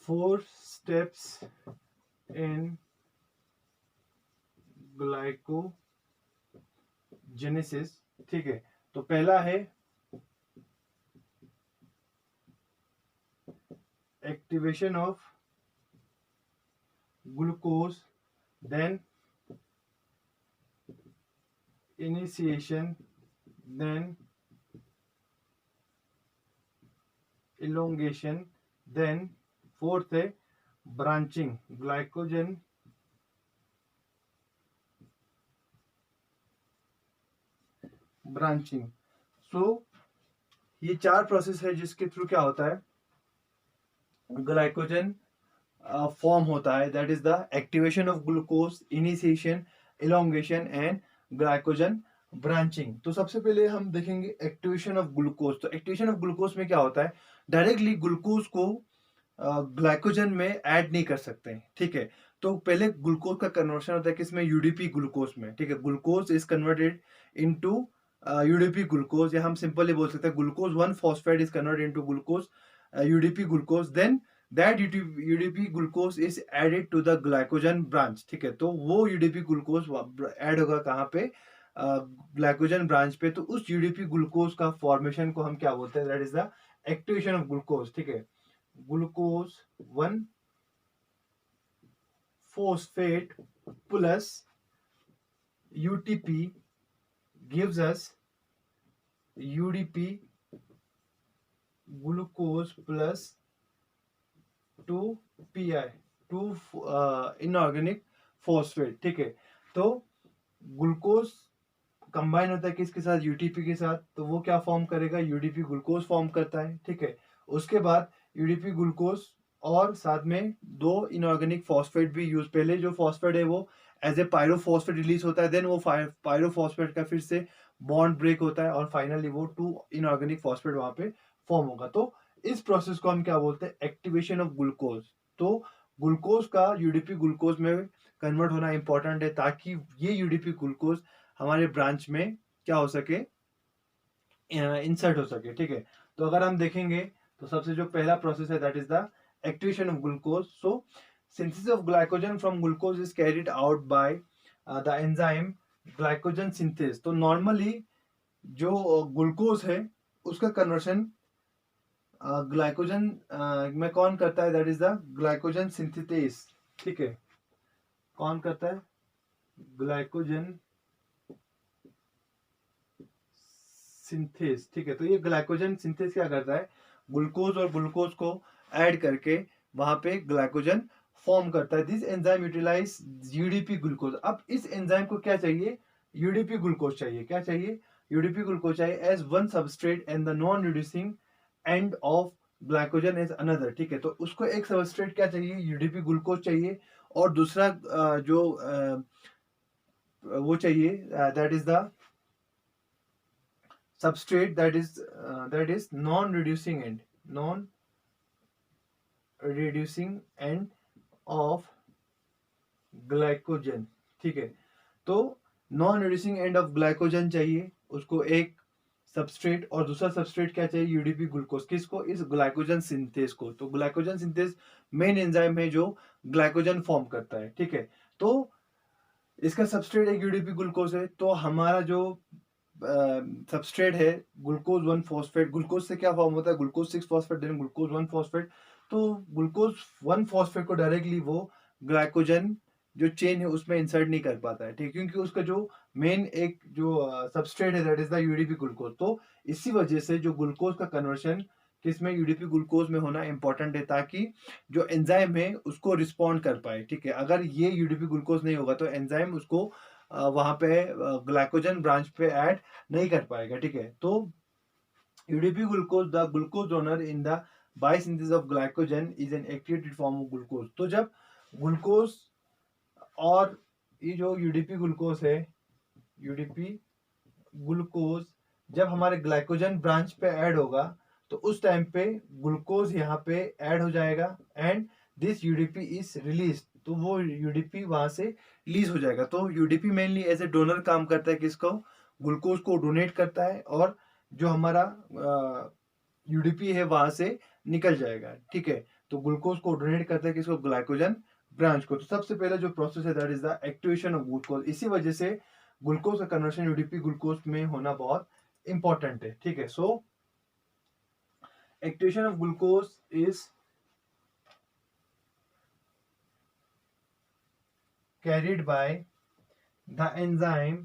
4 steps in glycogenesis, ठीक है। तो पहला है activation of glucose, then initiation, then elongation, then fourth है ब्रांचिंग, ग्लाइकोजन ब्रांचिंग। सो ये 4 प्रोसेस है जिसके थ्रू क्या होता है, ग्लाइकोजन फॉर्म होता है, that is the activation of glucose, initiation, elongation and glycogen branching. तो सबसे पहले हम देखेंगे एक्टिवेशन ऑफ ग्लूकोज। तो एक्टिवेशन ऑफ ग्लूकोज में क्या होता है, डायरेक्टली ग्लूकोज को ग्लाइकोजन में ऐड नहीं कर सकते हैं, ठीक है। तो पहले ग्लूकोज का कन्वर्शन होता है किसमें, यूडीपी ग्लूकोज में, ठीक है। Glucose is converted into UDP glucose, या हम सिंपली बोल सकते हैं glucose 1 phosphate is converted into glucose UDP glucose, then that UDP glucose is added to the glycogen branch, ठीक है। तो वो यूडीपी ग्लूकोज ऐड होगा कहाँ पे, ग्लाइकोजन ब्रांच पे। तो उस यूडीपी ग्लूकोज का फॉर्मेशन को हम क्या बोलते हैं, that is the activation of glucose, ठीक है। Glucose 1 phosphate plus UTP gives us UDP glucose plus 2 PI, 2 inorganic phosphate, ठीक है। तो ग्लूकोज कंबाइन होता है किसके साथ, यूडीपी के साथ, तो वो क्या फॉर्म करेगा, यूडीपी ग्लूकोज फॉर्म करता है, ठीक है। उसके बाद यूडीपी ग्लूकोज और साथ में दो इनऑर्गेनिक फॉस्फेट भी यूज, पहले जो फॉस्फेट है वो एज ए पायरोफॉस्फेट रिलीज होता है, देन वो पायरोफॉस्फेट का फिर से बॉन्ड ब्रेक होता है और फाइनली वो टू इनऑर्गेनिक फॉस्फेट वहां पे फॉर्म होगा। तो इस प्रोसेस को हम क्या बोलते हैं, एक्टिवेशन ऑफ ग्लूकोज। तो ग्लूकोज का यूडीपी ग्लूकोज में कन्वर्ट होना इंपॉर्टेंट है ताकि ये यूडीपी ग्लूकोज हमारे ब्रांच में क्या हो सके, इंसर्ट हो सके, ठीक है। तो अगर हम देखेंगे तो सबसे जो पहला प्रोसेस है that is the activation of glucose. So synthesis of glycogen from glucose is carried out by the enzyme glycogen synthase. तो नॉर्मली जो ग्लूकोज है उसका कन्वर्शन ग्लाइकोजन में कौन करता है, that is the glycogen synthetase, ठीक है। कौन करता है, ग्लाइकोजन सिंथेस, ठीक है। तो ये ग्लाइकोजन सिंथेस क्या करता है, ग्लूकोज और ग्लूकोज को ऐड करके वहां पे ग्लाइकोजन फॉर्म करता है। This enzyme utilize UDP glucose. अब इस एंजाइम को क्या चाहिए, यूडीपी ग्लूकोज चाहिए। क्या चाहिए, यूडीपी ग्लूकोज चाहिए as one substrate and the non reducing end of glycogen is another, ठीक है। तो उसको एक सबस्ट्रेट क्या चाहिए, यूडीपी ग्लूकोज चाहिए, और दूसरा वो चाहिए that is the substrate that is non reducing end of glycogen, ठीक है। तो non reducing end of glycogen चाहिए उसको एक सबस्ट्रेट, और दूसरा सबस्ट्रेट क्या चाहिए, यूडीपी ग्लूकोज। किसको, इस ग्लाइकोजन सिंथेस को। तो ग्लाइकोजन सिंथेस मेन एंजाइम है जो ग्लाइकोजन फॉर्म करता है, ठीक है। तो इसका सबस्ट्रेट एक यूडीपी ग्लूकोज है। तो हमारा जो सबस्ट्रेट है ग्लूकोज 1 फॉस्फेट, ग्लूकोज से क्या फॉर्म होता है, glucose 6 phosphate then glucose 1 phosphate. तो ग्लूकोज 1 फॉस्फेट को डायरेक्टली वो ग्लाइकोजन जो चेन है उसमें इंसर्ट नहीं कर पाता है, ठीक है, क्योंकि उसका जो मेन एक जो सबस्ट्रेट है that is the UDP glucose. तो इसी वजह से जो ग्लूकोज का कन्वर्शन किसमें, यूडीपी ग्लूकोज में होना इंपॉर्टेंट है ताकि जो एंजाइम है उसको रिस्पॉन्ड कर पाए, ठीक है। अगर ये यूडीपी ग्लूकोज नहीं होगा तो एंजाइम उसको वहां पे ग्लाइकोजन ब्रांच पे ऐड नहीं कर पाएगा, ठीक है। तो UDP glucose, the glucose donor in the biosynthesis of glycogen is an activated form of glucose. तो जब ग्लूकोज और ये जो यूडीपी ग्लूकोज है, यूडीपी ग्लूकोज जब हमारे ग्लाइकोजन ब्रांच पे ऐड होगा तो उस टाइम पे ग्लूकोज यहाँ पे ऐड हो जाएगा and this UDP is release. तो वो यूडीपी वहां से रिलीज हो जाएगा। तो UDP mainly as a donor काम करता है, किसको, ग्लूकोज को डोनेट करता है, और जो हमारा यूडीपी है वहां से निकल जाएगा, ठीक है। तो ग्लूकोज को डोनेट करता है किसको, ग्लाइकोजन ब्रांच को। तो सबसे पहले जो प्रोसेस है that is the activation of glucose. इसी वजह से ग्लूकोज का कन्वर्शन यूडीपी ग्लूकोज में होना बहुत इंपॉर्टेंट है, ठीक है। So activation of glucose is carried by the enzyme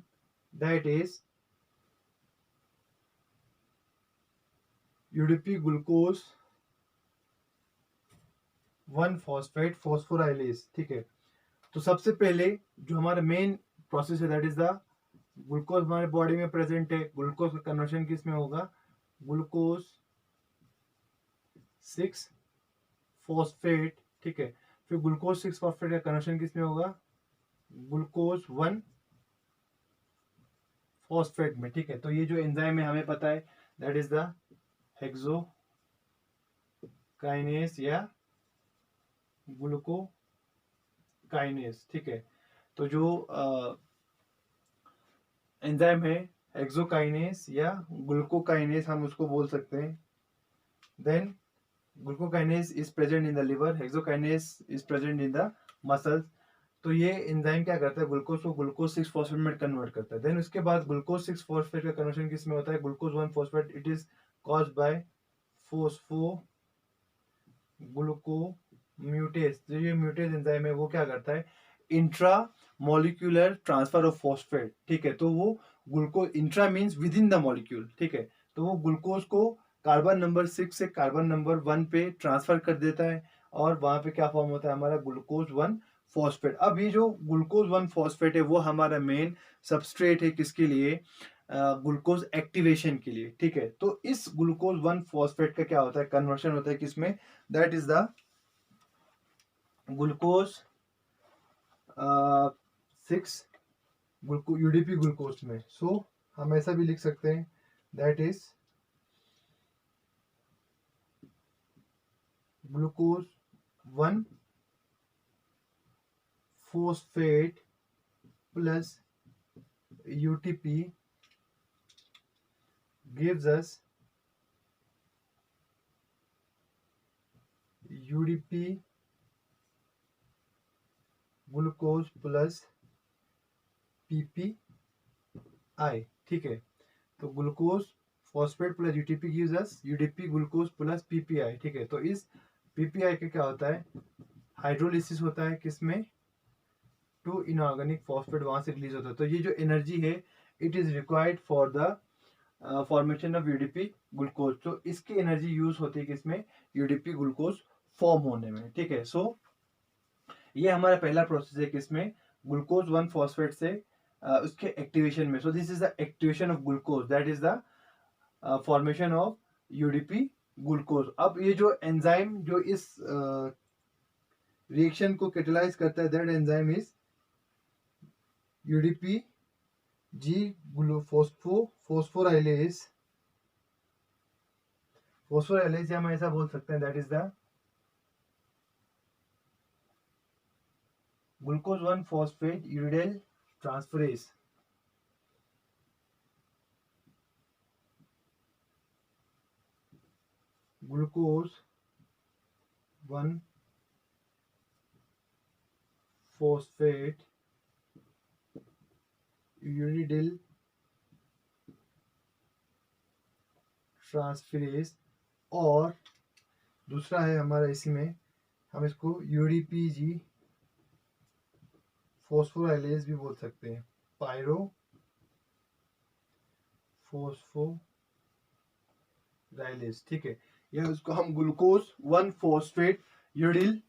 that is UDP glucose 1 phosphate phosphorylase, ठीक है। तो सबसे पहले जो हमारा मेन प्रोसेस है दैट इज द ग्लूकोज हमारे बॉडी में प्रेजेंट है, ग्लूकोज का कन्वर्शन किस में होगा, ग्लूकोज 6 फॉस्फेट, ठीक है। फिर ग्लूकोज 6 फॉस्फेट का कन्वर्शन किस में होगा, ग्लूकोज 1 फॉस्फेट में, ठीक है। तो ये जो एंजाइम है हमें पता है दैट इज द हेक्सोकाइनेस या ग्लूकोकाइनेस, ठीक है। तो जो एंजाइम है हेक्सोकाइनेस या ग्लूकोकाइनेस हम उसको बोल सकते हैं। Then glucokinase is present in the liver, hexokinase is present in the muscles. तो ये एंजाइम क्या करता है, ग्लूकोज को ग्लूकोज 6 फॉस्फेट में कन्वर्ट करता है। देन उसके बाद ग्लूकोज 6 फॉस्फेट का कन्वर्शन किस में होता है, glucose 1 phosphate. It is caused by phospho glucomutase. जो ये म्यूटेज एंजाइम है वो क्या करता है, intra molecular transfer of phosphate, ठीक है। तो वो glucose, intra means within the molecule, ठीक है। तो वो ग्लूकोज को कार्बन नंबर 6 से कार्बन नंबर 1 पे ट्रांसफर कर देता है और वहां पे क्या फॉर्म होता है, हमारा ग्लूकोज 1 फॉस्फेट। अब ये जो ग्लूकोज 1 फॉस्फेट है वो हमारा मेन सबस्ट्रेट है किसके लिए, ग्लूकोज एक्टिवेशन के लिए, ठीक है। तो इस ग्लूकोज 1 फॉस्फेट का क्या होता है, कन्वर्शन होता है किसमें, that is the glucose 6 UDP glucose में। सो हम ऐसा भी लिख सकते हैं, that is glucose 1 phosphate plus UTP gives us UDP glucose plus PPI, ठीक है। तो glucose phosphate plus UTP gives us UDP glucose plus PPI, ठीक है। तो इस PPI का क्या होता है, हाइड्रोलिसिस होता है किसमें, टू इनऑर्गेनिक फॉस्फेट, वहां से रिलीज होता है। तो ये जो एनर्जी है it is required for the formation of UDP glucose. तो इसकी एनर्जी यूज होती है किसमें, यूडीपी ग्लूकोज फॉर्म होने में, ठीक है। सो ये हमारा पहला प्रोसेस है किसमें, ग्लूकोज 1 फॉस्फेट से उसके एक्टिवेशन में। सो this is the activation of glucose, that is the formation of UDP glucose. अब ये जो एंजाइम जो इस रिएक्शन को कैटेलाइज करता है, that enzyme is UDP G phosphorylase. Phosphorylase हम ऐसा बोल सकते हैं, that is the glucose 1 phosphate uridyl transferase. Glucose 1 phosphate uridyl transferase, और दूसरा है हमारा इसी में, हम इसको यूडीपीजी फोस्फोराइलेज भी बोल सकते हैं, पायरो फोस्फोराइलेज, ठीक है। या उसको हम ग्लूकोज 1 फॉस्फेट यूरिडिल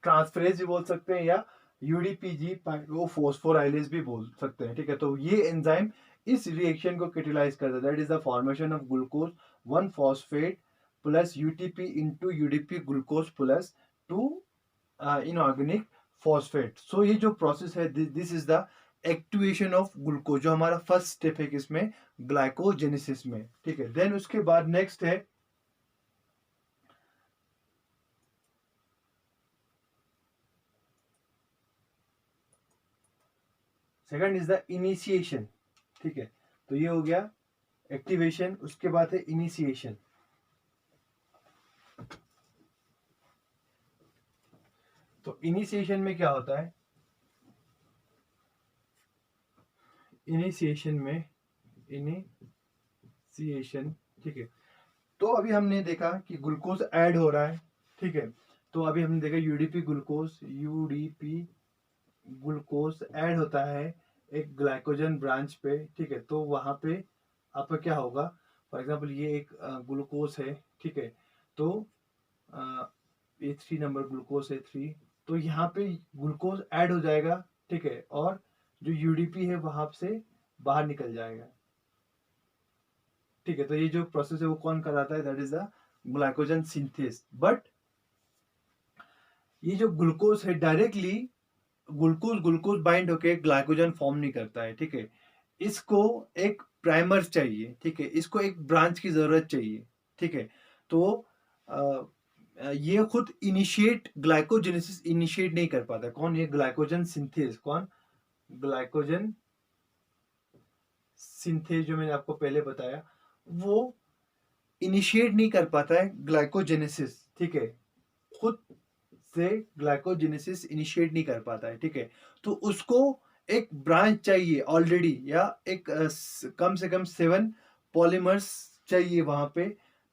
ट्रांसफरेज भी बोल सकते हैं, या यूडीपीजी पायरो फोस्फोराइलेज भी बोल सकते हैं, ठीक है। तो ये एंजाइम इस रिएक्शन को कैटेलाइज करता है, that is the formation of glucose 1 phosphate plus UTP into UDP glucose plus 2 inorganic phosphate. So ये जो प्रोसेस है, this is the activation of glucose, जो हमारा फर्स्ट स्टेप है किसमें, ग्लाइकोजेनेसिस में, ठीक है। देन उसके बाद नेक्स्ट है सेकंड इज द इनिशिएशन, ठीक है। तो ये हो गया एक्टिवेशन, उसके बाद है इनिशिएशन। तो इनिशिएशन में क्या होता है, इनिशिएशन, ठीक है। तो अभी हमने देखा कि ग्लूकोज ऐड हो रहा है, ठीक है। तो अभी हमने देखा यूडीपी ग्लूकोज ऐड होता है एक ग्लाइकोजन ब्रांच पे, ठीक है। तो वहां पे आपका क्या होगा, फॉर एग्जांपल ये एक ग्लूकोज है, ठीक है। तो ये 3 नंबर ग्लूकोज है 3, तो यहाँ पे ग्लूकोज ऐड हो जाएगा, ठीक है। और जो यूडीपी है वहां से बाहर निकल जाएगा, ठीक है। तो ये जो प्रोसेस है वो कौन कराता है, that is the glycogen synthase. But ये जो ग्लूकोज है डायरेक्टली ग्लूकोज बाइंड होके ग्लाइकोजन फॉर्म नहीं करता है, ठीक है। इसको एक प्राइमर चाहिए, ठीक है। इसको एक ब्रांच की जरूरत चाहिए, ठीक है। तो ये खुद इनिशिएट ग्लाइकोजेनेसिस इनिशिएट नहीं कर पाता, कौन, ये ग्लाइकोजन सिंथेस, कौन, ग्लाइकोजन सिंथेस जो मैंने आपको पहले बताया, वो इनिशिएट नहीं कर पाता है ग्लाइकोजेनेसिस, ठीक है। खुद से ग्लाइकोजेनेसिस इनिशिएट नहीं कर पाता है, ठीक है। तो उसको एक ब्रांच चाहिए ऑलरेडी, या एक कम से कम 7 पॉलीमर्स चाहिए वहां पे,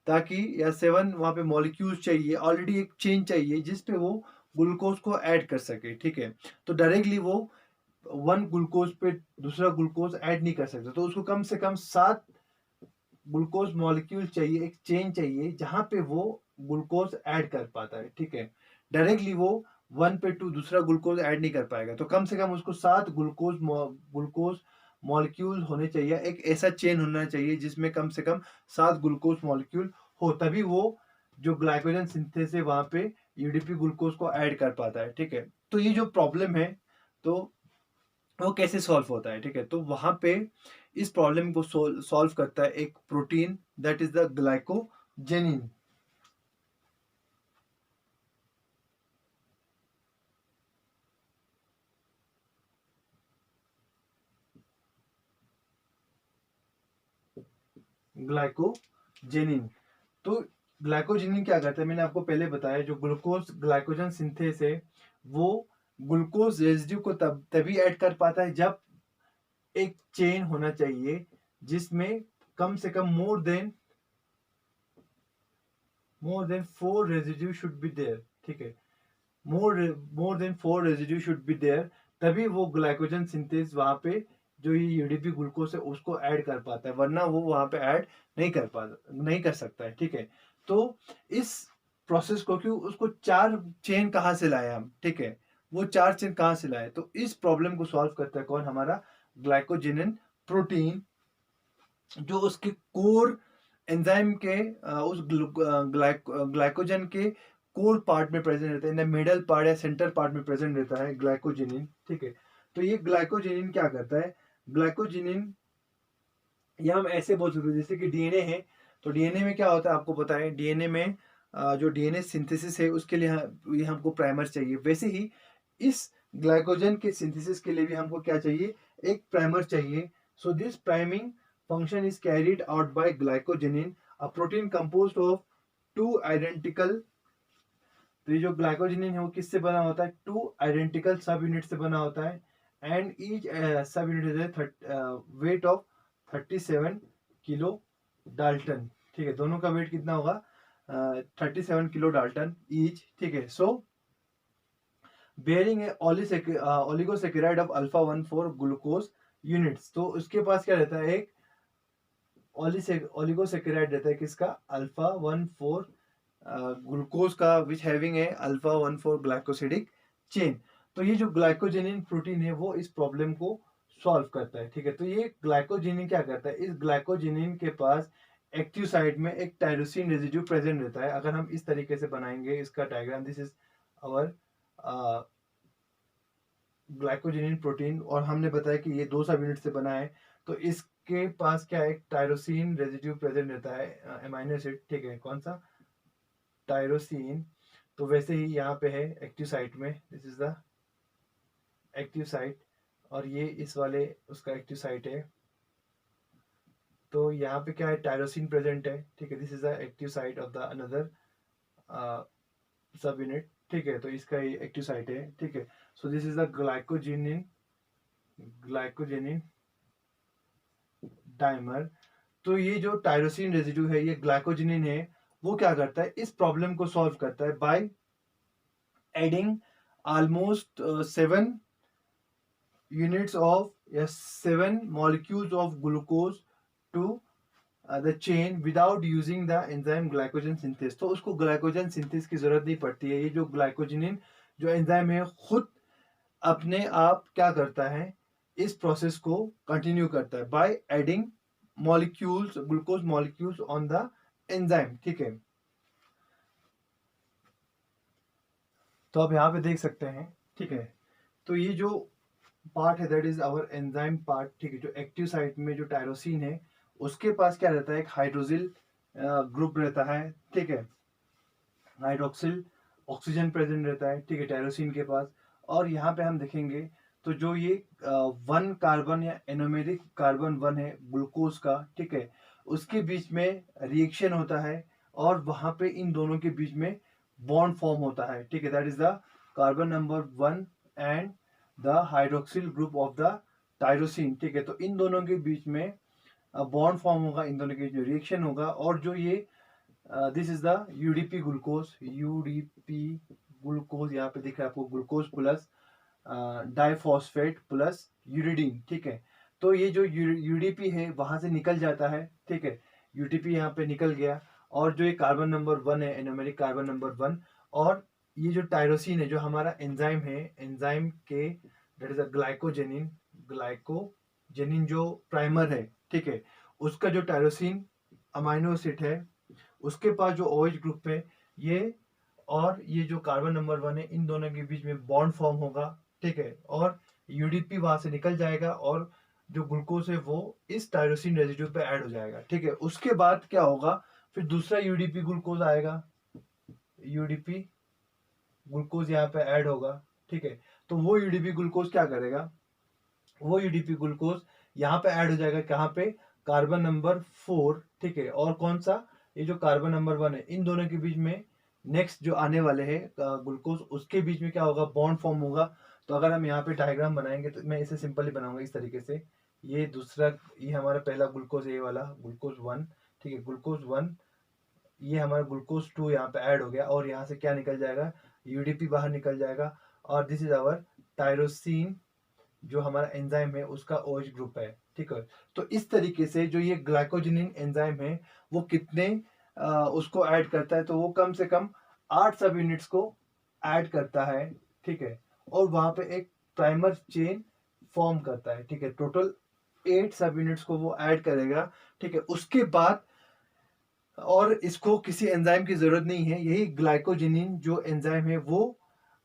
ताकि, या 7 वहां पे मॉलिक्यूल्स चाहिए, ऑलरेडी एक चेन चाहिए जिसपे वो ग्लूकोज को ऐड कर सके, ठीक है। तो डायरेक्टली वो 1 ग्लूकोज पे दूसरा ग्लूकोज ऐड नहीं कर सकता, तो उसको कम से कम 7 ग्लूकोज मॉलिक्यूल चाहिए, एक चेन चाहिए जहां पे वो ग्लूकोज ऐड कर पाता है, ठीक है। डायरेक्टली वो 1 पे 2 दूसरा ग्लूकोज ऐड नहीं कर पाएगा। तो कम से कम उसको 7 ग्लूकोज मॉलिक्यूल होने चाहिए। एक ऐसा चेन होना चाहिए जिसमें कम से कम 7 ग्लूकोज मॉलिक्यूल हो, तभी वो जो ग्लाइकोजन सिंथेसिस है वहाँ पे यूडीपी ग्लूकोज को ऐड कर पाता है। ठीक है, तो ये जो प्रॉब्लम है तो वो कैसे सॉल्व होता है। ठीक है, तो वहाँ पे इस प्रॉब्लम को सॉल्व करता है एक प्रोटीन, दैट इज द ग्लाइकोजेनिन। ग्लाइकोजेनिन, तो ग्लाइकोजेनिन क्या करता है, मैंने आपको पहले बताया, जो ग्लूकोज ग्लाइकोजन सिंथेस है वो ग्लूकोज रेजिड्यू को तभी ऐड कर पाता है जब एक चेन होना चाहिए जिसमें कम से कम more than 4 residue should be there. ठीक है, more than 4 residue should be there, तभी वो ग्लाइकोजन सिंथेस वहां पे जो ये यूडीपी ग्लूकोज है उसको ऐड कर पाता है, वरना वो वहां पे ऐड नहीं कर सकता है। ठीक है, तो इस प्रोसेस को, क्यों उसको 4 चेन कहाँ से लाए हम। ठीक है, वो 4 चेन कहाँ से लाए, तो इस प्रॉब्लम को सॉल्व करता है कौन, हमारा ग्लाइकोजेनिन प्रोटीन, जो उसके कोर एंजाइम के उस ग्लाइकोजन के कोर पार्ट में प्रेजेंट रहता है, इन मिडल पार्ट या सेंटर पार्ट में प्रेजेंट रहता है ग्लाइकोजेनिन। ठीक है, तो ये ग्लाइकोजेनिन क्या करता है, ग्लाइकोजेनिन या हम ऐसे बोल सकते हैं जैसे कि डीएनए है, तो डीएनए में क्या होता है आपको पता है, डीएनए में जो डीएनए सिंथेसिस है उसके लिए ये हमको प्राइमर चाहिए। वैसे ही इस ग्लाइकोजन के सिंथेसिस के लिए भी हमको क्या चाहिए, एक प्राइमर चाहिए। So this priming function is carried out by glycogenin, a protein composed of 2 identical. तो ये जो ग्लाइकोजेनिन है वो किससे बना होता है, 2 आइडेंटिकल सब यूनिट से बना होता है, एंड ईच सब unit is weight of 37 kilo Dalton. ठीक है, दोनों का वेट कितना होगा, 37 किलो डाल्टन ईच। ठीक है, so bearing oligosaccharide of alpha 1,4 glucose units, तो उसके पास क्या रहता है, एक ओलिगोसेकेराइड रहता है किसका, अल्फा 1,4 ग्लूकोज का, विच हैविंग है अल्फा 1,4 ग्लाइकोसिडिक चेन। तो ये जो ग्लाइकोजेनिन प्रोटीन है वो इस प्रॉब्लम को सॉल्व करता है। ठीक है, तो ये ग्लाइकोजेनिन क्या करता है, इस ग्लाइकोजेनिन के पास एक्टिव साइट में एक टायरोसिन रेजिड्यू प्रेजेंट रहता है। अगर हम इस तरीके से बनाएंगे इसका diagram, this is our glycogenin protein, और हमने बताया कि ये 2 सब यूनिट से बना है, तो इसके पास क्या है, एक टायरोसिन रेजिड्यू प्रेजेंट रहता है, अमीनो एसिड। ठीक है, कौन सा, टायरोसिन। तो वैसे ही यहाँ पे है एक्टिव साइट में, this is the active site, और ये इस वाले उसका एक्टिव साइट है। तो यहाँ पे क्या है, टायरोसिन प्रेजेंट है। ठीक है, this is the active site of the another सब यूनिट। ठीक है, तो इसका ये एक्टिव साइट है। ठीक है, so this is the glycogenin dimer. तो ये जो टायरोसिन रेजिड्यू है, ये ग्लाइकोजेनिन है, वो क्या करता है, इस प्रॉब्लम को सॉल्व करता है by adding almost 7 units of, yes, 7 molecules of glucose to the chain without using the enzyme glycogen synthase। तो उसको ग्लाइकोजन सिंथेस की जरूरत नहीं पड़ती है। ये जो ग्लाइकोजेनिन जो एंजाइम है खुद अपने आप क्या करता है, इस प्रोसेस को कंटिन्यू करता है by adding molecules, glucose molecules on the enzyme. ठीक है, तो आप यहाँ पे देख सकते हैं। ठीक है, तो ये जो पार्ट है that is our enzyme part. ठीक है, जो एक्टिव साइट में जो टायरोसिन है उसके पास क्या रहता है, एक हाइड्रोजिल ग्रुप रहता है। ठीक है, हाइड्रोक्सिल ऑक्सीजन प्रेजेंट रहता है। ठीक है, टायरोसिन के पास। और यहाँ पे हम देखेंगे तो जो ये 1 कार्बन या एनोमेरिक कार्बन 1 है ग्लूकोज का, ठीक है, उसके बीच में रिएक्शन होता है, और वहां पे इन दोनों के बीच में बॉन्ड फॉर्म होता है। ठीक है, that is the carbon number 1 and the hydroxyl group of the tyrosine. ठीक है, तो इन दोनों के बीच में बॉन्ड फॉर्म होगा, इन दोनों के बीच में रिएक्शन होगा, और जो ये this is the UDP glucose, UDP glucose यहाँ पे दिख रहा है आपको, glucose plus diphosphate plus uridine. ठीक है, तो ये जो यूडीपी है वहां से निकल जाता है। ठीक है, यूटीपी यहाँ पे निकल गया, और जो ये कार्बन नंबर 1 है, एनोमेरिक कार्बन नंबर 1, और ये जो टायरोसिन है, जो हमारा एंजाइम है, एंजाइम के दैट इज अ ग्लाइकोजेनिन जो प्राइमर है, ठीक है, उसका जो टायरोसिन अमाइनो एसिड है, उसके पास जो OH ग्रुप है, ये और ये जो कार्बन नंबर 1 है, इन दोनों के बीच में बॉन्ड फॉर्म होगा, ठीक है, और यूडीपी वहां से निकल जाएगा और जो ग्लूकोज है वो इस टायरोसिन रेजिड्यू पे ऐड हो जाएगा, ठीक है। उसके बाद क्या होगा, फिर दूसरा यूडीपी ग्लूकोज आएगा, यूडीपी ग्लूकोज यहाँ पे ऐड होगा, ठीक है। तो वो यूडीपी ग्लूकोज क्या करेगा, वो यूडीपी ग्लूकोज यहाँ पे ऐड हो जाएगा, कहाँ पे, कार्बन नंबर 4, ठीक है। और कौन सा, ये जो कार्बन नंबर 1 है, इन दोनों के बीच में नेक्स्ट जो आने वाले हैं ग्लूकोज, उसके बीच में क्या होगा, बॉन्ड फॉर्म होगा। तो अगर हम यहाँ पे डायग्राम बनाएंगे तो मैं इसे सिंपली बनाऊंगा इस तरीके से। ये दूसरा, ये हमारा पहला ग्लूकोज, ये वाला ग्लूकोज 1, ठीक है, ग्लूकोज 1, ये हमारा ग्लूकोज 2 यहाँ पे ऐड हो गया और यहाँ से क्या निकल जाएगा, यूडीपी बाहर निकल जाएगा। और दिस इज आवर टायरोसिन, जो हमारा एंजाइम है उसका OH ग्रुप है, ठीक है। तो इस तरीके से जो ये ग्लाइकोजेनिन एंजाइम है वो कितने उसको ऐड करता है, तो वो कम से कम 8 सब यूनिट्स को ऐड करता है, ठीक है। और वहां पे एक प्राइमर चेन फॉर्म करता है, ठीक है। टोटल 8 सब यूनिट्स को वो ऐड करेगा, ठीक है। उसके बाद, और इसको किसी एंजाइम की जरूरत नहीं है, यही ग्लाइकोजेनिन जो एंजाइम है वो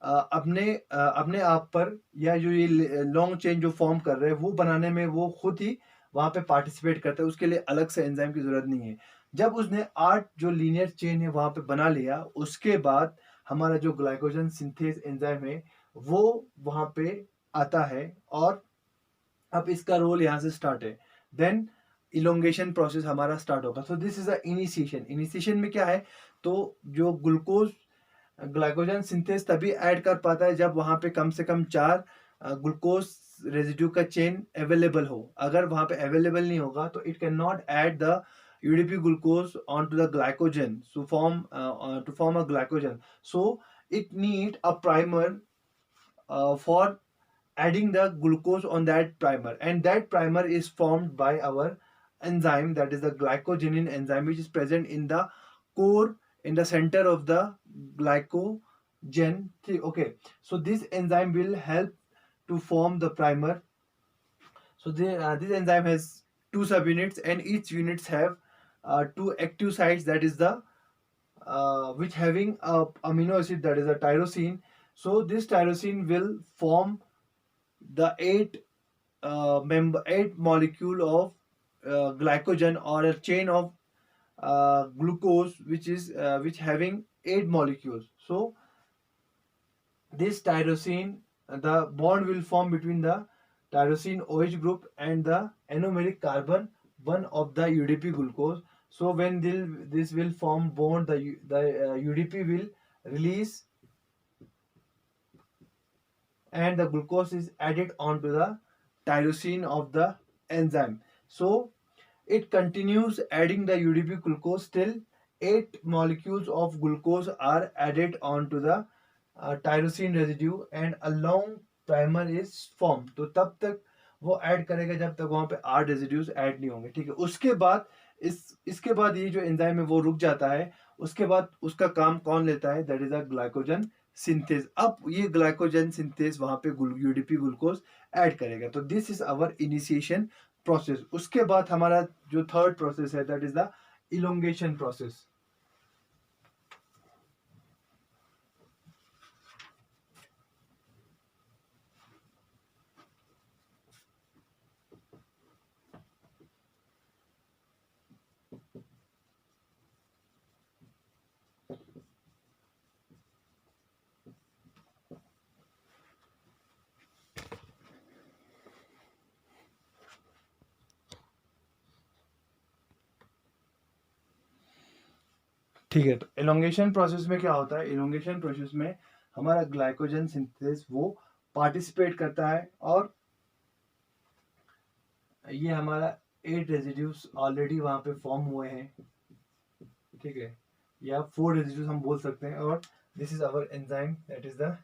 अपने आप पर, या जो ये लॉन्ग चेन जो फॉर्म कर रहे हैं वो बनाने में वो खुद ही वहां पे पार्टिसिपेट करता है, उसके लिए अलग से एंजाइम की जरूरत नहीं है। जब उसने 8 जो लीनियर चेन है वहां पे बना लिया, उसके बाद हमारा जो ग्लाइकोजन सिंथेस एंजाइम है वो वहां पे आता है, और अब इसका रोल यहाँ से स्टार्ट है। देन इलोंगेशन प्रोसेस हमारा स्टार्ट होगा। सो this is a initiation. Initiation में क्या है, तो जो ग्लूकोज ग्लाइकोजन सिंथेस तभी ऐड कर पाता है जब वहां पे कम से कम 4 ग्लूकोज रेजिड्यू का चेन अवेलेबल हो। अगर वहां पे अवेलेबल नहीं होगा तो it can not add the UDP glucose onto the glycogen to form a glycogen. So it need a primer for adding the glucose on that primer, and that primer is formed by our enzyme, that is the glycogenin enzyme, which is present in the core, in the center of the glycogen. Okay, so this enzyme will help to form the primer. So this enzyme has 2 subunits, and each units have 2 active sites, that is the which having a amino acid, that is a tyrosine. So this tyrosine will form the 8 molecule of glycogen, or a chain of glucose, which having 8 molecules. So this tyrosine, the bond will form between the tyrosine OH group and the anomeric carbon 1 of the UDP glucose. So when this will form bond, the UDP will release, and the glucose is added onto the tyrosine of the enzyme. So it continues adding the UDP glucose till 8 molecules of glucose are added onto the tyrosine residue, and a long primer is formed. तो तब तक वो add करेगा जब तक वहां पे 8 residues add नहीं होंगे, ठीक है। उसके बाद इसके बाद ये जो एंजाइम है वो रुक जाता है। उसके बाद उसका काम कौन लेता है, that is a glycogen synthase. अब ये ग्लाइकोजन सिंथेज वहां पे UDP ग्लूकोज ऐड करेगा। तो this is our initiation process. उसके बाद हमारा जो थर्ड प्रोसेस है, that is the elongation process. ठीक है, तो इलोंगेशन प्रोसेस में क्या होता है, इलोंगेशन प्रोसेस में हमारा ग्लाइकोजन सिंथेसिस वो पार्टिसिपेट करता है, और ये हमारा 8 रेजिड्यूज ऑलरेडी वहां पे फॉर्म हुए हैं, ठीक है, या 4 रेजिड्यूज हम बोल सकते हैं। और this is our enzyme, that is the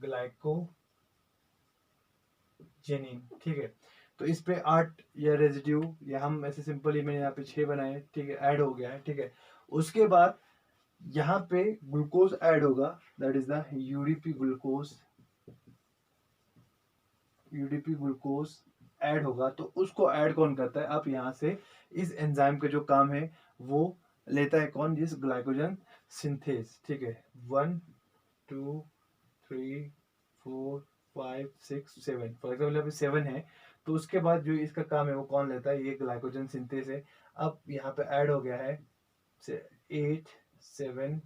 glycogenin, ठीक है। तो इस पे 8 या रेजिड्यू, या हम ऐसे सिंपली मैंने यहाँ पे 6 बनाए, ठीक है, ऐड हो गया है, ठीक है। उसके बाद यहाँ पे ग्लूकोज ऐड होगा, that is the UDP glucose, UDP glucose add होगा। तो उसको ऐड कौन करता है, आप यहाँ से इस एंजाइम का जो काम है वो लेता है कौन, जिस ग्लाइकोजन सिंथेज, ठीक है। 1 2 3 4 5 6 7, फॉर एग्जाम्पल यहाँ पे 7 है, तो उसके बाद जो इसका काम है वो कौन लेता है, ये ग्लाइकोजन सिंथेज है। अब यहाँ पे ऐड हो गया है 8 7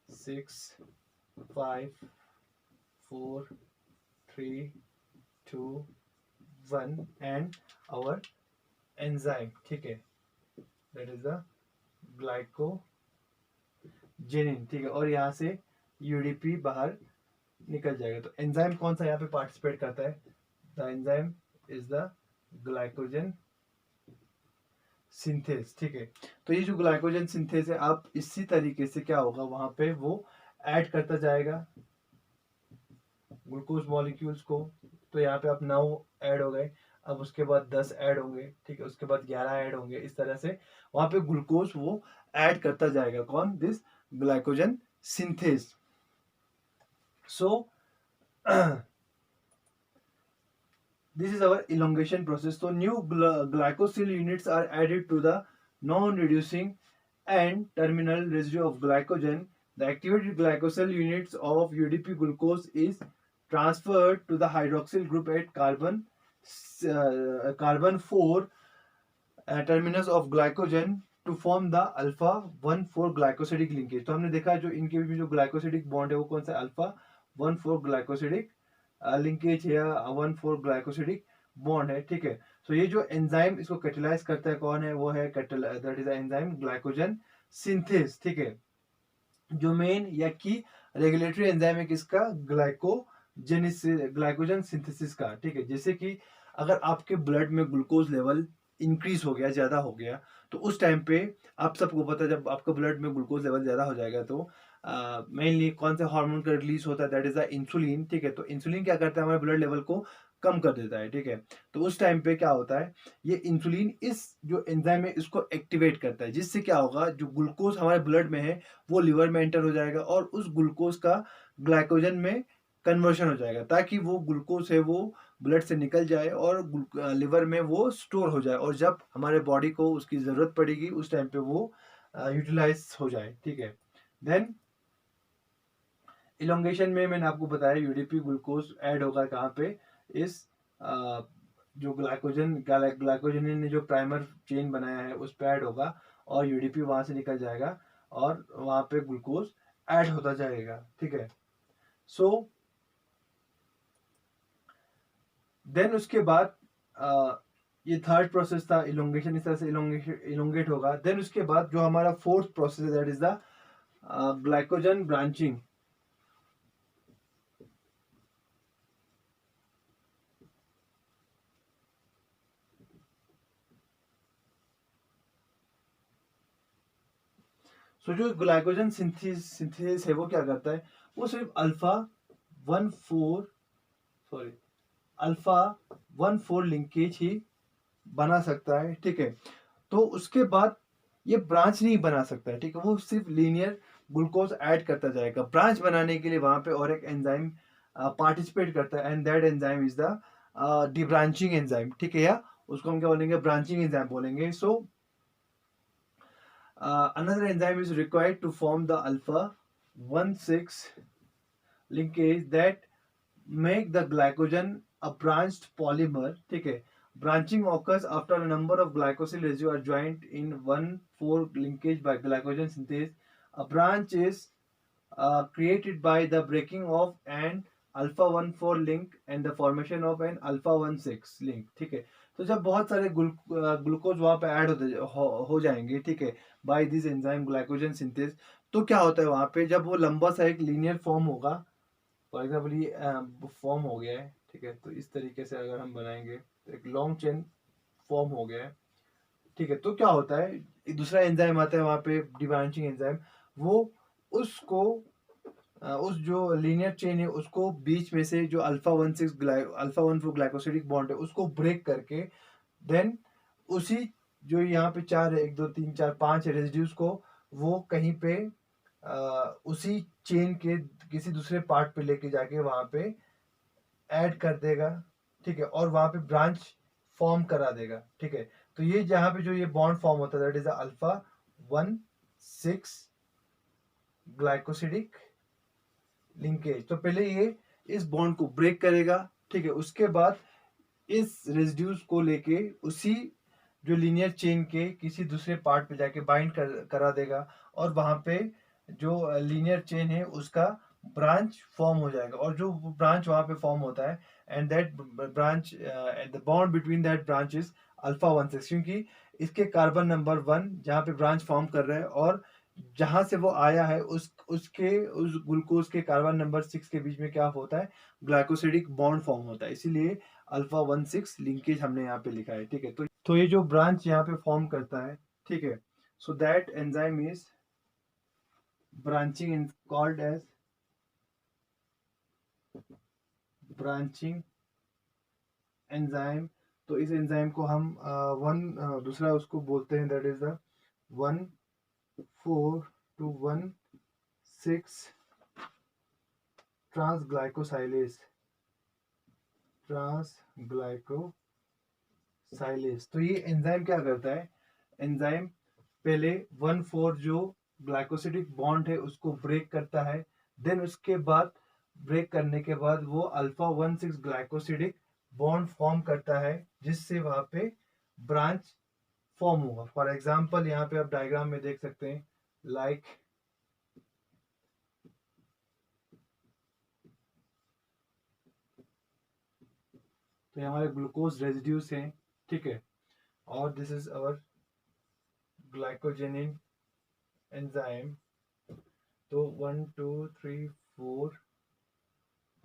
6 5 4 3 2 1 एंड आवर एंजाइम, ठीक है, दैट इज द ग्लाइकोजेनिन, ठीक है। और यहाँ से यूडीपी बाहर निकल जाएगा। तो एंजाइम कौन सा यहाँ पे पार्टिसिपेट करता है, the enzyme is the glycogen synthase, ठीक है। तो ये जो ग्लाइकोजन सिंथेज है, आप इसी तरीके से क्या होगा वहां पे वो ऐड करता जाएगा ग्लूकोज मॉलिक्यूल्स को। तो यहाँ पे आप 9 ऐड हो गए, अब उसके बाद 10 ऐड होंगे, ठीक है, उसके बाद 11 ऐड होंगे, इस तरह से वहां पे ग्लूकोज वो ऐड करता जाएगा कौन, this glycogen synthase. So this is our elongation process. So new glycosyl units are added to the non-reducing and terminal residue of glycogen. The activated glycosyl units of UDP glucose is transferred to the hydroxyl group at carbon 4 terminus of glycogen to form the alpha 1,4 glycosidic linkage. तो हमने देखा जो इनके बीच में जो glycosidic bond है वो कौन सा, अल्फा 1,4 ग्लाइकोसिडिक लिंकेज है या 1,4 ग्लाइकोसिडिक बॉन्ड है, ठीक है। तो ये जो एंजाइम इसको कैटेलाइज करता है कौन है, वो है that is enzyme glycogen synthase, ठीक है। जो मेन या की रेगुलेटरी एंजाइम है किसका, ग्लाइकोजन सिंथेसिस का, ठीक है। जैसे कि अगर आपके ब्लड में ग्लूकोज लेवल इंक्रीज हो गया, ज्यादा हो गया, तो उस टाइम पे आप सबको पता है जब आपका ब्लड में ग्लूकोज लेवल ज्यादा हो जाएगा तो मेनली कौन से हार्मोन का रिलीज होता है, दैट इज द इंसुलिन, ठीक है। तो इंसुलिन क्या करता है, हमारे ब्लड लेवल को कम कर देता है, ठीक है। तो उस टाइम पे क्या होता है, ये इंसुलिन इस जो एंजाइम है इसको एक्टिवेट करता है, जिससे क्या होगा, जो ग्लूकोज हमारे ब्लड में है वो लिवर में एंटर हो जाएगा और उस ग्लूकोज का ग्लाइकोजन में कन्वर्शन हो जाएगा, ताकि वो ग्लूकोज है वो ब्लड से निकल जाए और लिवर में वो स्टोर हो जाए, और जब हमारे बॉडी को उसकी जरूरत पड़ेगी उस टाइम पे वो यूटिलाइज हो जाए, ठीक है। देन इलोंगेशन में मैंने आपको बताया यूडीपी ग्लूकोज ऐड होगा कहाँ पे, इस जो ग्लाइकोजन ने जो प्राइमर चेन बनाया है उस पे ऐड होगा और यूडीपी वहां से निकल जाएगा और वहां पे ग्लूकोज ऐड होता जाएगा, ठीक है। सो देन उसके बाद ये थर्ड प्रोसेस था इलोंगेशन, इस तरह से इलोंगेट होगा। देन उसके बाद जो हमारा फोर्थ प्रोसेस है that is the glycogen branching. So जो ग्लाइकोजन सिंथेसिस है वो क्या करता है, वो सिर्फ अल्फा 1,4 लिंकेज ही बना सकता है, ठीक है। तो उसके बाद ये ब्रांच नहीं बना सकता है, ठीक है, वो सिर्फ लीनियर ग्लूकोज ऐड करता जाएगा। ब्रांच बनाने के लिए वहां पे और एक एंजाइम पार्टिसिपेट करता है and that enzyme is the debranching enzyme, ठीक है, या उसको हम क्या बोलेंगे, ब्रांचिंग एंजाइम बोलेंगे। सो another enzyme is required to form the alpha 1,6 linkage that make the glycogen a branched polymer, ठीक है। Branching occurs after a number of glycosyl residue are joined in 1,4 linkage by glycogen synthase. A branch is created by the breaking of an alpha 1,4 link and the formation of an alpha 1,6 link, ठीक है। तो जब बहुत सारे glucose वहां पे add हो जाएंगे, ठीक है, by this enzyme glycogen synthase, तो क्या होता है वहां पे, जब वो लंबा सा एक लीनियर फॉर्म होगा, फॉर एग्जाम्पल ये फॉर्म हो गया है, ठीक है। तो इस तरीके से अगर हम बनाएंगे तो एक लॉन्ग चेन फॉर्म हो गया है, ठीक है। तो क्या होता है, एक दूसरा एंजाइम आता है वहां पे, डिब्रांचिंग एंजाइम, वो उसको उस जो लीनियर चेन है उसको बीच में से जो अल्फा 1,4 ग्लाइकोसिडिक बॉन्ड है उसको ब्रेक करके देन उसी जो यहाँ पे 4 है, 1 2 3 4 5 रेजिड्यूज को वो कहीं पे उसी चेन के किसी दूसरे पार्ट पे लेके जाके वहां पे ऐड कर देगा, ठीक है, और वहां पे ब्रांच फॉर्म करा देगा, ठीक है। तो ये जहां पे जो ये बॉन्ड फॉर्म होता है that is alpha 1,6 glycosidic linkage. तो पहले ये इस बॉन्ड को ब्रेक करेगा, ठीक है, उसके बाद इस रेजिड्यूज को लेके उसी जो लीनियर चेन के किसी दूसरे पार्ट पे जाके बाइंड करा देगा, और वहां पे जो लीनियर चेन है उसका ब्रांच फॉर्म हो जाएगा, और जो ब्रांच वहां पे फॉर्म होता है and that branch the bond between that branch is alpha 1,6, क्योंकि इसके कार्बन नंबर 1 जहाँ पे ब्रांच फॉर्म कर रहा है और जहां से वो आया है उस ग्लूकोज के कार्बन नंबर 6 के बीच में क्या होता है, ग्लाइकोसिडिक बॉन्ड फॉर्म होता है, इसीलिए अल्फा 1,6 लिंकेज हमने यहाँ पे लिखा है, ठीक है। तो ये जो ब्रांच यहाँ पे फॉर्म करता है, ठीक है, so that enzyme is branching in called as branching enzyme. तो इस एंजाइम को हम दूसरा उसको बोलते हैं दैट इज द 1,4,2,1,6 ट्रांसग्लाइकोसाइलेज। तो ये एंजाइम क्या करता है, एंजाइम पहले 1,4 जो ग्लाइकोसिडिक बॉन्ड है उसको ब्रेक करता है, देन उसके बाद ब्रेक करने के बाद वो अल्फा 1,6 ग्लाइकोसिडिक बॉन्ड फॉर्म करता है, जिससे वहां पे ब्रांच फॉर्म होगा। फॉर एग्जाम्पल यहाँ पे आप डायग्राम में देख सकते हैं, लाइक तो ये हमारे ग्लूकोज रेजिड्यूज हैं, ठीक है, और दिस इज अवर ग्लाइकोजेनिन एंजाइम। तो 1 2 3 4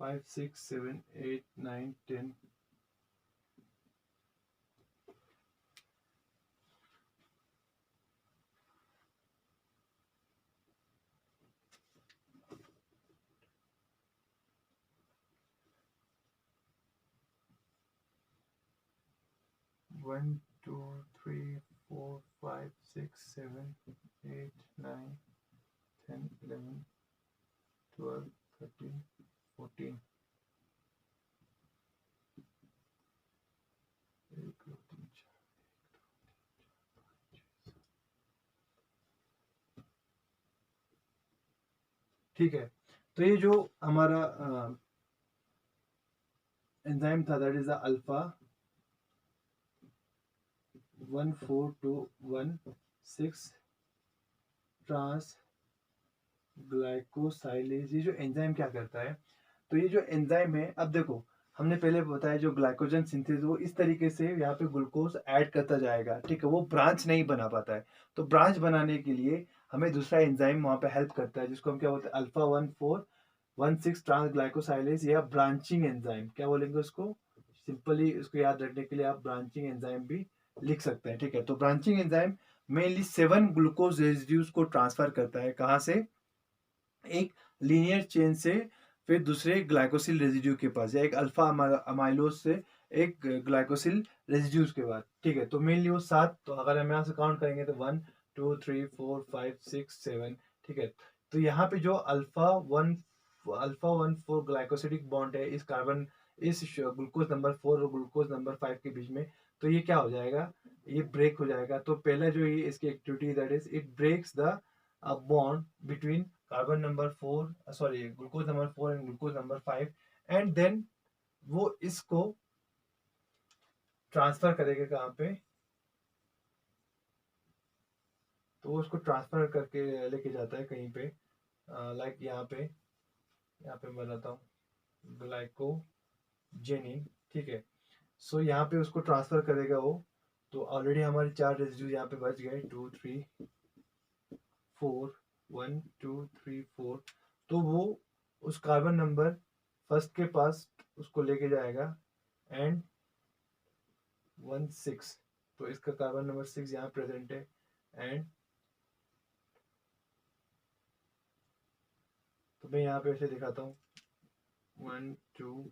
5 6 7 8 9 10 1 2 3 4 5 6 7 8 9 10 11 12 13 14 एक दो तीन चार, ठीक है। तो ये जो हमारा एंजाइम था that is the alpha 1,4,2,1,6 trans glycosylase. ये जो एंजाइम क्या करता है, तो ये जो एंजाइम है, अब देखो हमने पहले बताया जो ग्लाइकोजन सिंथेस वो इस तरीके से यहाँ पे ग्लूकोज ऐड करता जाएगा, ठीक है, वो ब्रांच नहीं बना पाता है। तो ब्रांच बनाने के लिए हमें दूसरा एंजाइम वहाँ पे हेल्प करता है, जिसको हम क्या बोलते हैं, अल्फा 1,4,1,6 ट्रांस ग्लाइकोसाइलेज या ब्रांचिंग एंजाइम, क्या बोलेंगे उसको, सिंपली उसको याद रखने के लिए आप ब्रांचिंग एंजाइम भी लिख सकते हैं, ठीक है। तो branching enzyme mainly 7 glucose residues को ट्रांसफर करता है, कहाँ से, एक लीनियर चेन से फिर दूसरे ग्लाइकोसिल रेजिड्यू के पास, या एक अल्फा अमाइलोज से एक ग्लाइकोसिल रेजिड्यूज के बाद, ठीक है। तो मेनली वो 7, तो अगर हम यहाँ से काउंट करेंगे तो 1 2 3 4 5 6 7, ठीक है। तो यहाँ पे जो अल्फा 1,4 ग्लाइकोसिडिक बॉन्ड है इस कार्बन, इस ग्लूकोज नंबर 4 और ग्लूकोज नंबर 5 के बीच में, तो ये क्या हो जाएगा, ये ब्रेक हो जाएगा। तो पहला जो ये इसकी activity that is it breaks the bond between carbon number 4, sorry glucose number 4 and glucose number 5, and then वो इसको ट्रांसफर करेगा कहाँ पे, तो वो उसको ट्रांसफर करके लेके जाता है कहीं पे, लाइक यहाँ पे मैं बताता हूँ ग्लाइकोजेनिन, ठीक है। सो यहाँ पे उसको ट्रांसफर करेगा वो। तो ऑलरेडी हमारे 4 रेजिड्यू यहाँ पे बच गए, 2 3 4 1 2 3 4। तो वो उस कार्बन नंबर फर्स्ट के पास उसको लेके जाएगा, एंड 1,6, तो इसका कार्बन नंबर 6 यहाँ प्रेजेंट है, एंड तो मैं यहाँ पे ऐसे दिखाता हूँ 1 2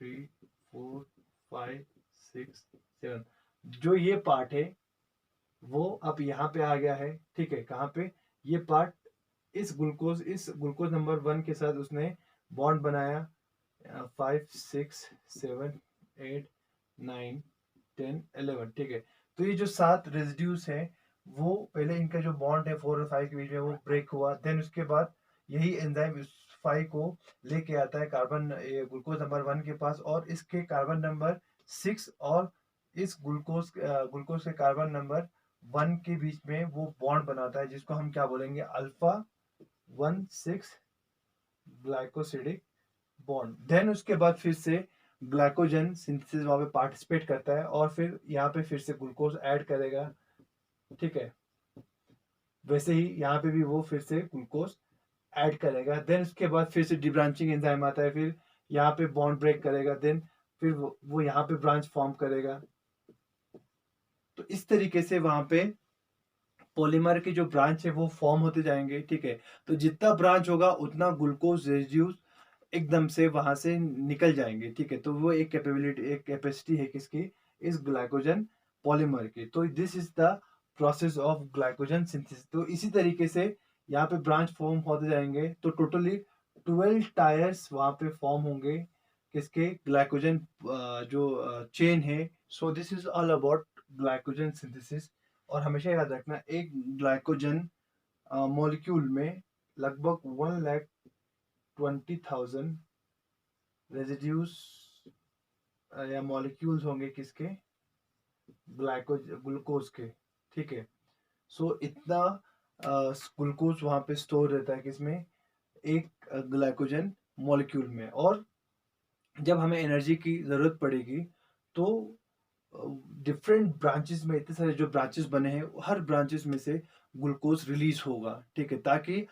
3 4 5 6 7। जो ये पार्ट है वो अब यहाँ पे आ गया है, ठीक है, कहाँ पे, ये पार्ट इस ग्लूकोज नंबर 1 के साथ उसने बॉन्ड बनाया 5 6 7 8 9 10 11, ठीक है। तो ये जो 7 रेजिड्यूज हैं, वो पहले इनका जो बॉन्ड है 4 और 5 के बीच में वो ब्रेक हुआ, देन उसके बाद यही एंजाइम इस 5 को लेके आता है कार्बन ग्लूकोज नंबर 1 के पास, और इसके कार्बन नंबर 6 और इस ग्लूकोज के कार्बन नंबर 1 के बीच में वो बॉन्ड बनाता है, जिसको हम क्या बोलेंगे, अल्फा 1 6 ग्लाइकोसिडिक बॉन्ड। देन उसके बाद फिर से ग्लाइकोजन सिंथेसिस वहां पे पार्टिसिपेट करता है, और फिर यहाँ पे फिर से ग्लूकोज ऐड करेगा, ठीक है। वैसे ही यहाँ पे भी वो फिर से ग्लूकोज ऐड करेगा। देन उसके बाद फिर से डिब्रांचिंग एंजाइम आता है, फिर यहाँ पे बॉन्ड ब्रेक करेगा, देन फिर वो यहाँ पे ब्रांच फॉर्म करेगा। तो इस तरीके से वहां पे पॉलीमर के जो ब्रांच है वो फॉर्म होते जाएंगे, ठीक है। तो जितना ब्रांच होगा उतना ग्लूकोज रेजिड्यूज एकदम से वहां से निकल जाएंगे, ठीक है। तो वो एक कैपेबिलिटी, एक कैपेसिटी है किसकी, इस ग्लाइकोजन पॉलीमर की। तो this is the process of glycogen synthesis. तो इसी तरीके से यहाँ पे ब्रांच फॉर्म होते जाएंगे, तो टोटली 12 टायर्स वहां पे फॉर्म होंगे किसके, ग्लाइकोजन जो चेन है। So this is all about glycogen synthesis. और हमेशा याद रखना, एक ग्लाइकोजन मॉलिक्यूल में लगभग 1,20,000 रेजिड्यूज या मॉलिक्यूल्स होंगे किसके, ग्लूकोज के, ठीक है। सो इतना ग्लूकोज वहां पे स्टोर रहता है किसमें, एक ग्लाइकोजन मॉलिक्यूल में। और जब हमें एनर्जी की जरूरत पड़ेगी, तो डिफरेंट ब्रांचेस में, इतने सारे जो ब्रांचेस बने हैं, हर ब्रांचेस में से ग्लूकोज रिलीज होगा, ठीक है, ताकि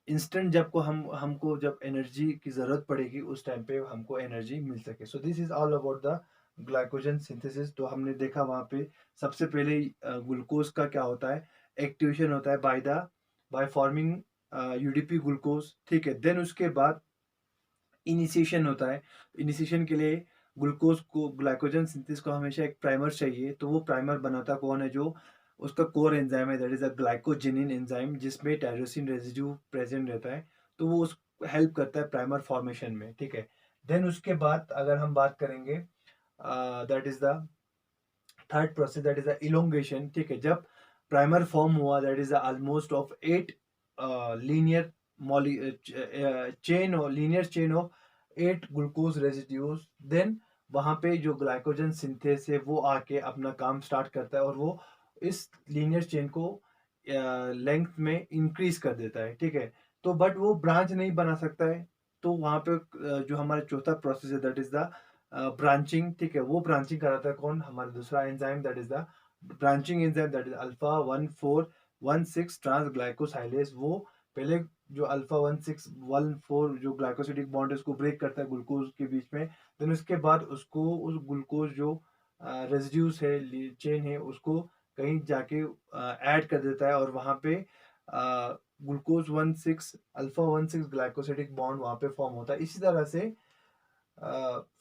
इंस्टेंट जब को हमको जब एनर्जी की जरूरत पड़ेगी उस टाइम पे हमको एनर्जी मिल सके। सो this is all about the glycogen synthesis. तो हमने देखा वहां पे सबसे पहले ग्लूकोज का क्या होता है, एक्टिवेशन होता है बाय फॉर्मिंग यूडीपी ग्लूकोज, ठीक है। देन उसके बाद इनिशिएशन होता है। इनिशिएशन के लिए ग्लूकोज को, ग्लाइकोजन सिंथेसिस को हमेशा एक प्राइमर चाहिए। तो वो प्राइमर बनाता कौन है, जो उसका कोर एंजाइम है, दैट इज अ ग्लाइकोजेनिन एंजाइम, जिसमें टायरोसिन रेजिड्यू प्रेजेंट रहता है। तो वो उस हेल्प करता है प्राइमर फॉर्मेशन में, ठीक है। देन उसके बाद अगर हम बात करेंगे, that is the third process, that is the elongation, ठीक है। जब प्राइमर फॉर्म हुआ, that is almost of 8 linear chain of 8 glucose residues. Then वहां पे जो ग्लाइकोजन सिंथेस है वो आके अपना काम स्टार्ट करता है, और वो इस लीनियर चेन को लेंथ में इंक्रीज कर देता है, ठीक है। तो बट वो ब्रांच नहीं बना सकता है। तो वहां पे जो हमारा चौथा प्रोसेस है, दैट इज द ब्रांचिंग, ठीक है। वो ब्रांचिंग कराता है कौन, हमारा दूसरा enzyme, that is the branching enzyme, that is alpha 1,4,1,6 trans glycosylase. वो पहले जो अल्फा 1,6,1,4 जो ग्लाइकोसिडिक बॉन्ड है उसको ब्रेक करता है ग्लूकोज के बीच में। देन उसके बाद उसको उस ग्लूकोज जो रेजिड्यूज है, चेन है, उसको कहीं जाके ऐड कर देता है, और वहां पे ग्लूकोज 1,6 अल्फा 1,6 ग्लाइकोसिडिक बॉन्ड वहां पे फॉर्म होता है। इसी तरह से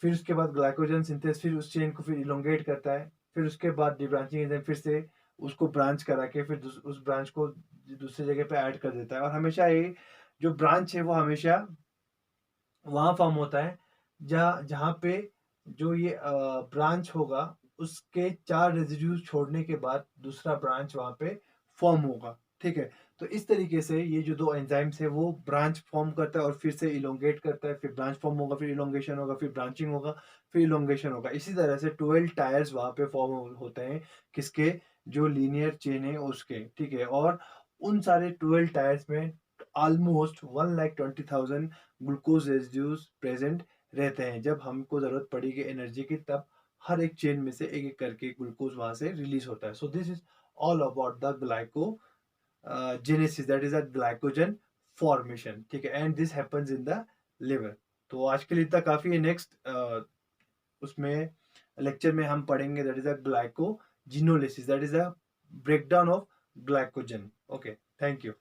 फिर उसके बाद ग्लाइकोजन सिंथेस फिर उस चेन को फिर इलोंगेट करता है। फिर उसके बाद डिब्रांचिंग एंजाइम फिर से उसको ब्रांच करा के फिर उस ब्रांच को दूसरी जगह पे ऐड कर देता है। और हमेशा ये जो ब्रांच है वो हमेशा वहां फॉर्म होता है जहाँ जहाँ पे जो ये ब्रांच होगा, उसके 4 रेजिड्यूज छोड़ने के बाद दूसरा ब्रांच वहां पे फॉर्म होगा, ठीक है। तो इस तरीके से ये जो दो एंजाइम्स है वो ब्रांच फॉर्म करता है, और फिर से इलोंगेट करता है, फिर ब्रांच फॉर्म होगा, फिर इलोंगेशन होगा, फिर ब्रांचिंग होगा, फिर इलोंगेशन होगा। इसी तरह से 12 टायर्स वहां पे फॉर्म होते हैं किसके, जो लीनियर चेन है उसके, ठीक है। और उन सारे 12 टायर्स में ऑलमोस्ट 1,20,000 ग्लूकोज रेजिड्यूज प्रेजेंट रहते हैं। जब हमको जरूरत पड़ेगी एनर्जी की, तब हर एक चेन में से एक एक करके ग्लूकोज वहां से रिलीज होता है। So this is all about the glyco genesis, that is a glycogen formation, ठीक है। And this happens in the liver. तो आज के लिए इतना काफी है। नेक्स्ट उसमें लेक्चर में हम पढ़ेंगे, that is a glycogenolysis, that is a breakdown of glycogen. Okay, thank you.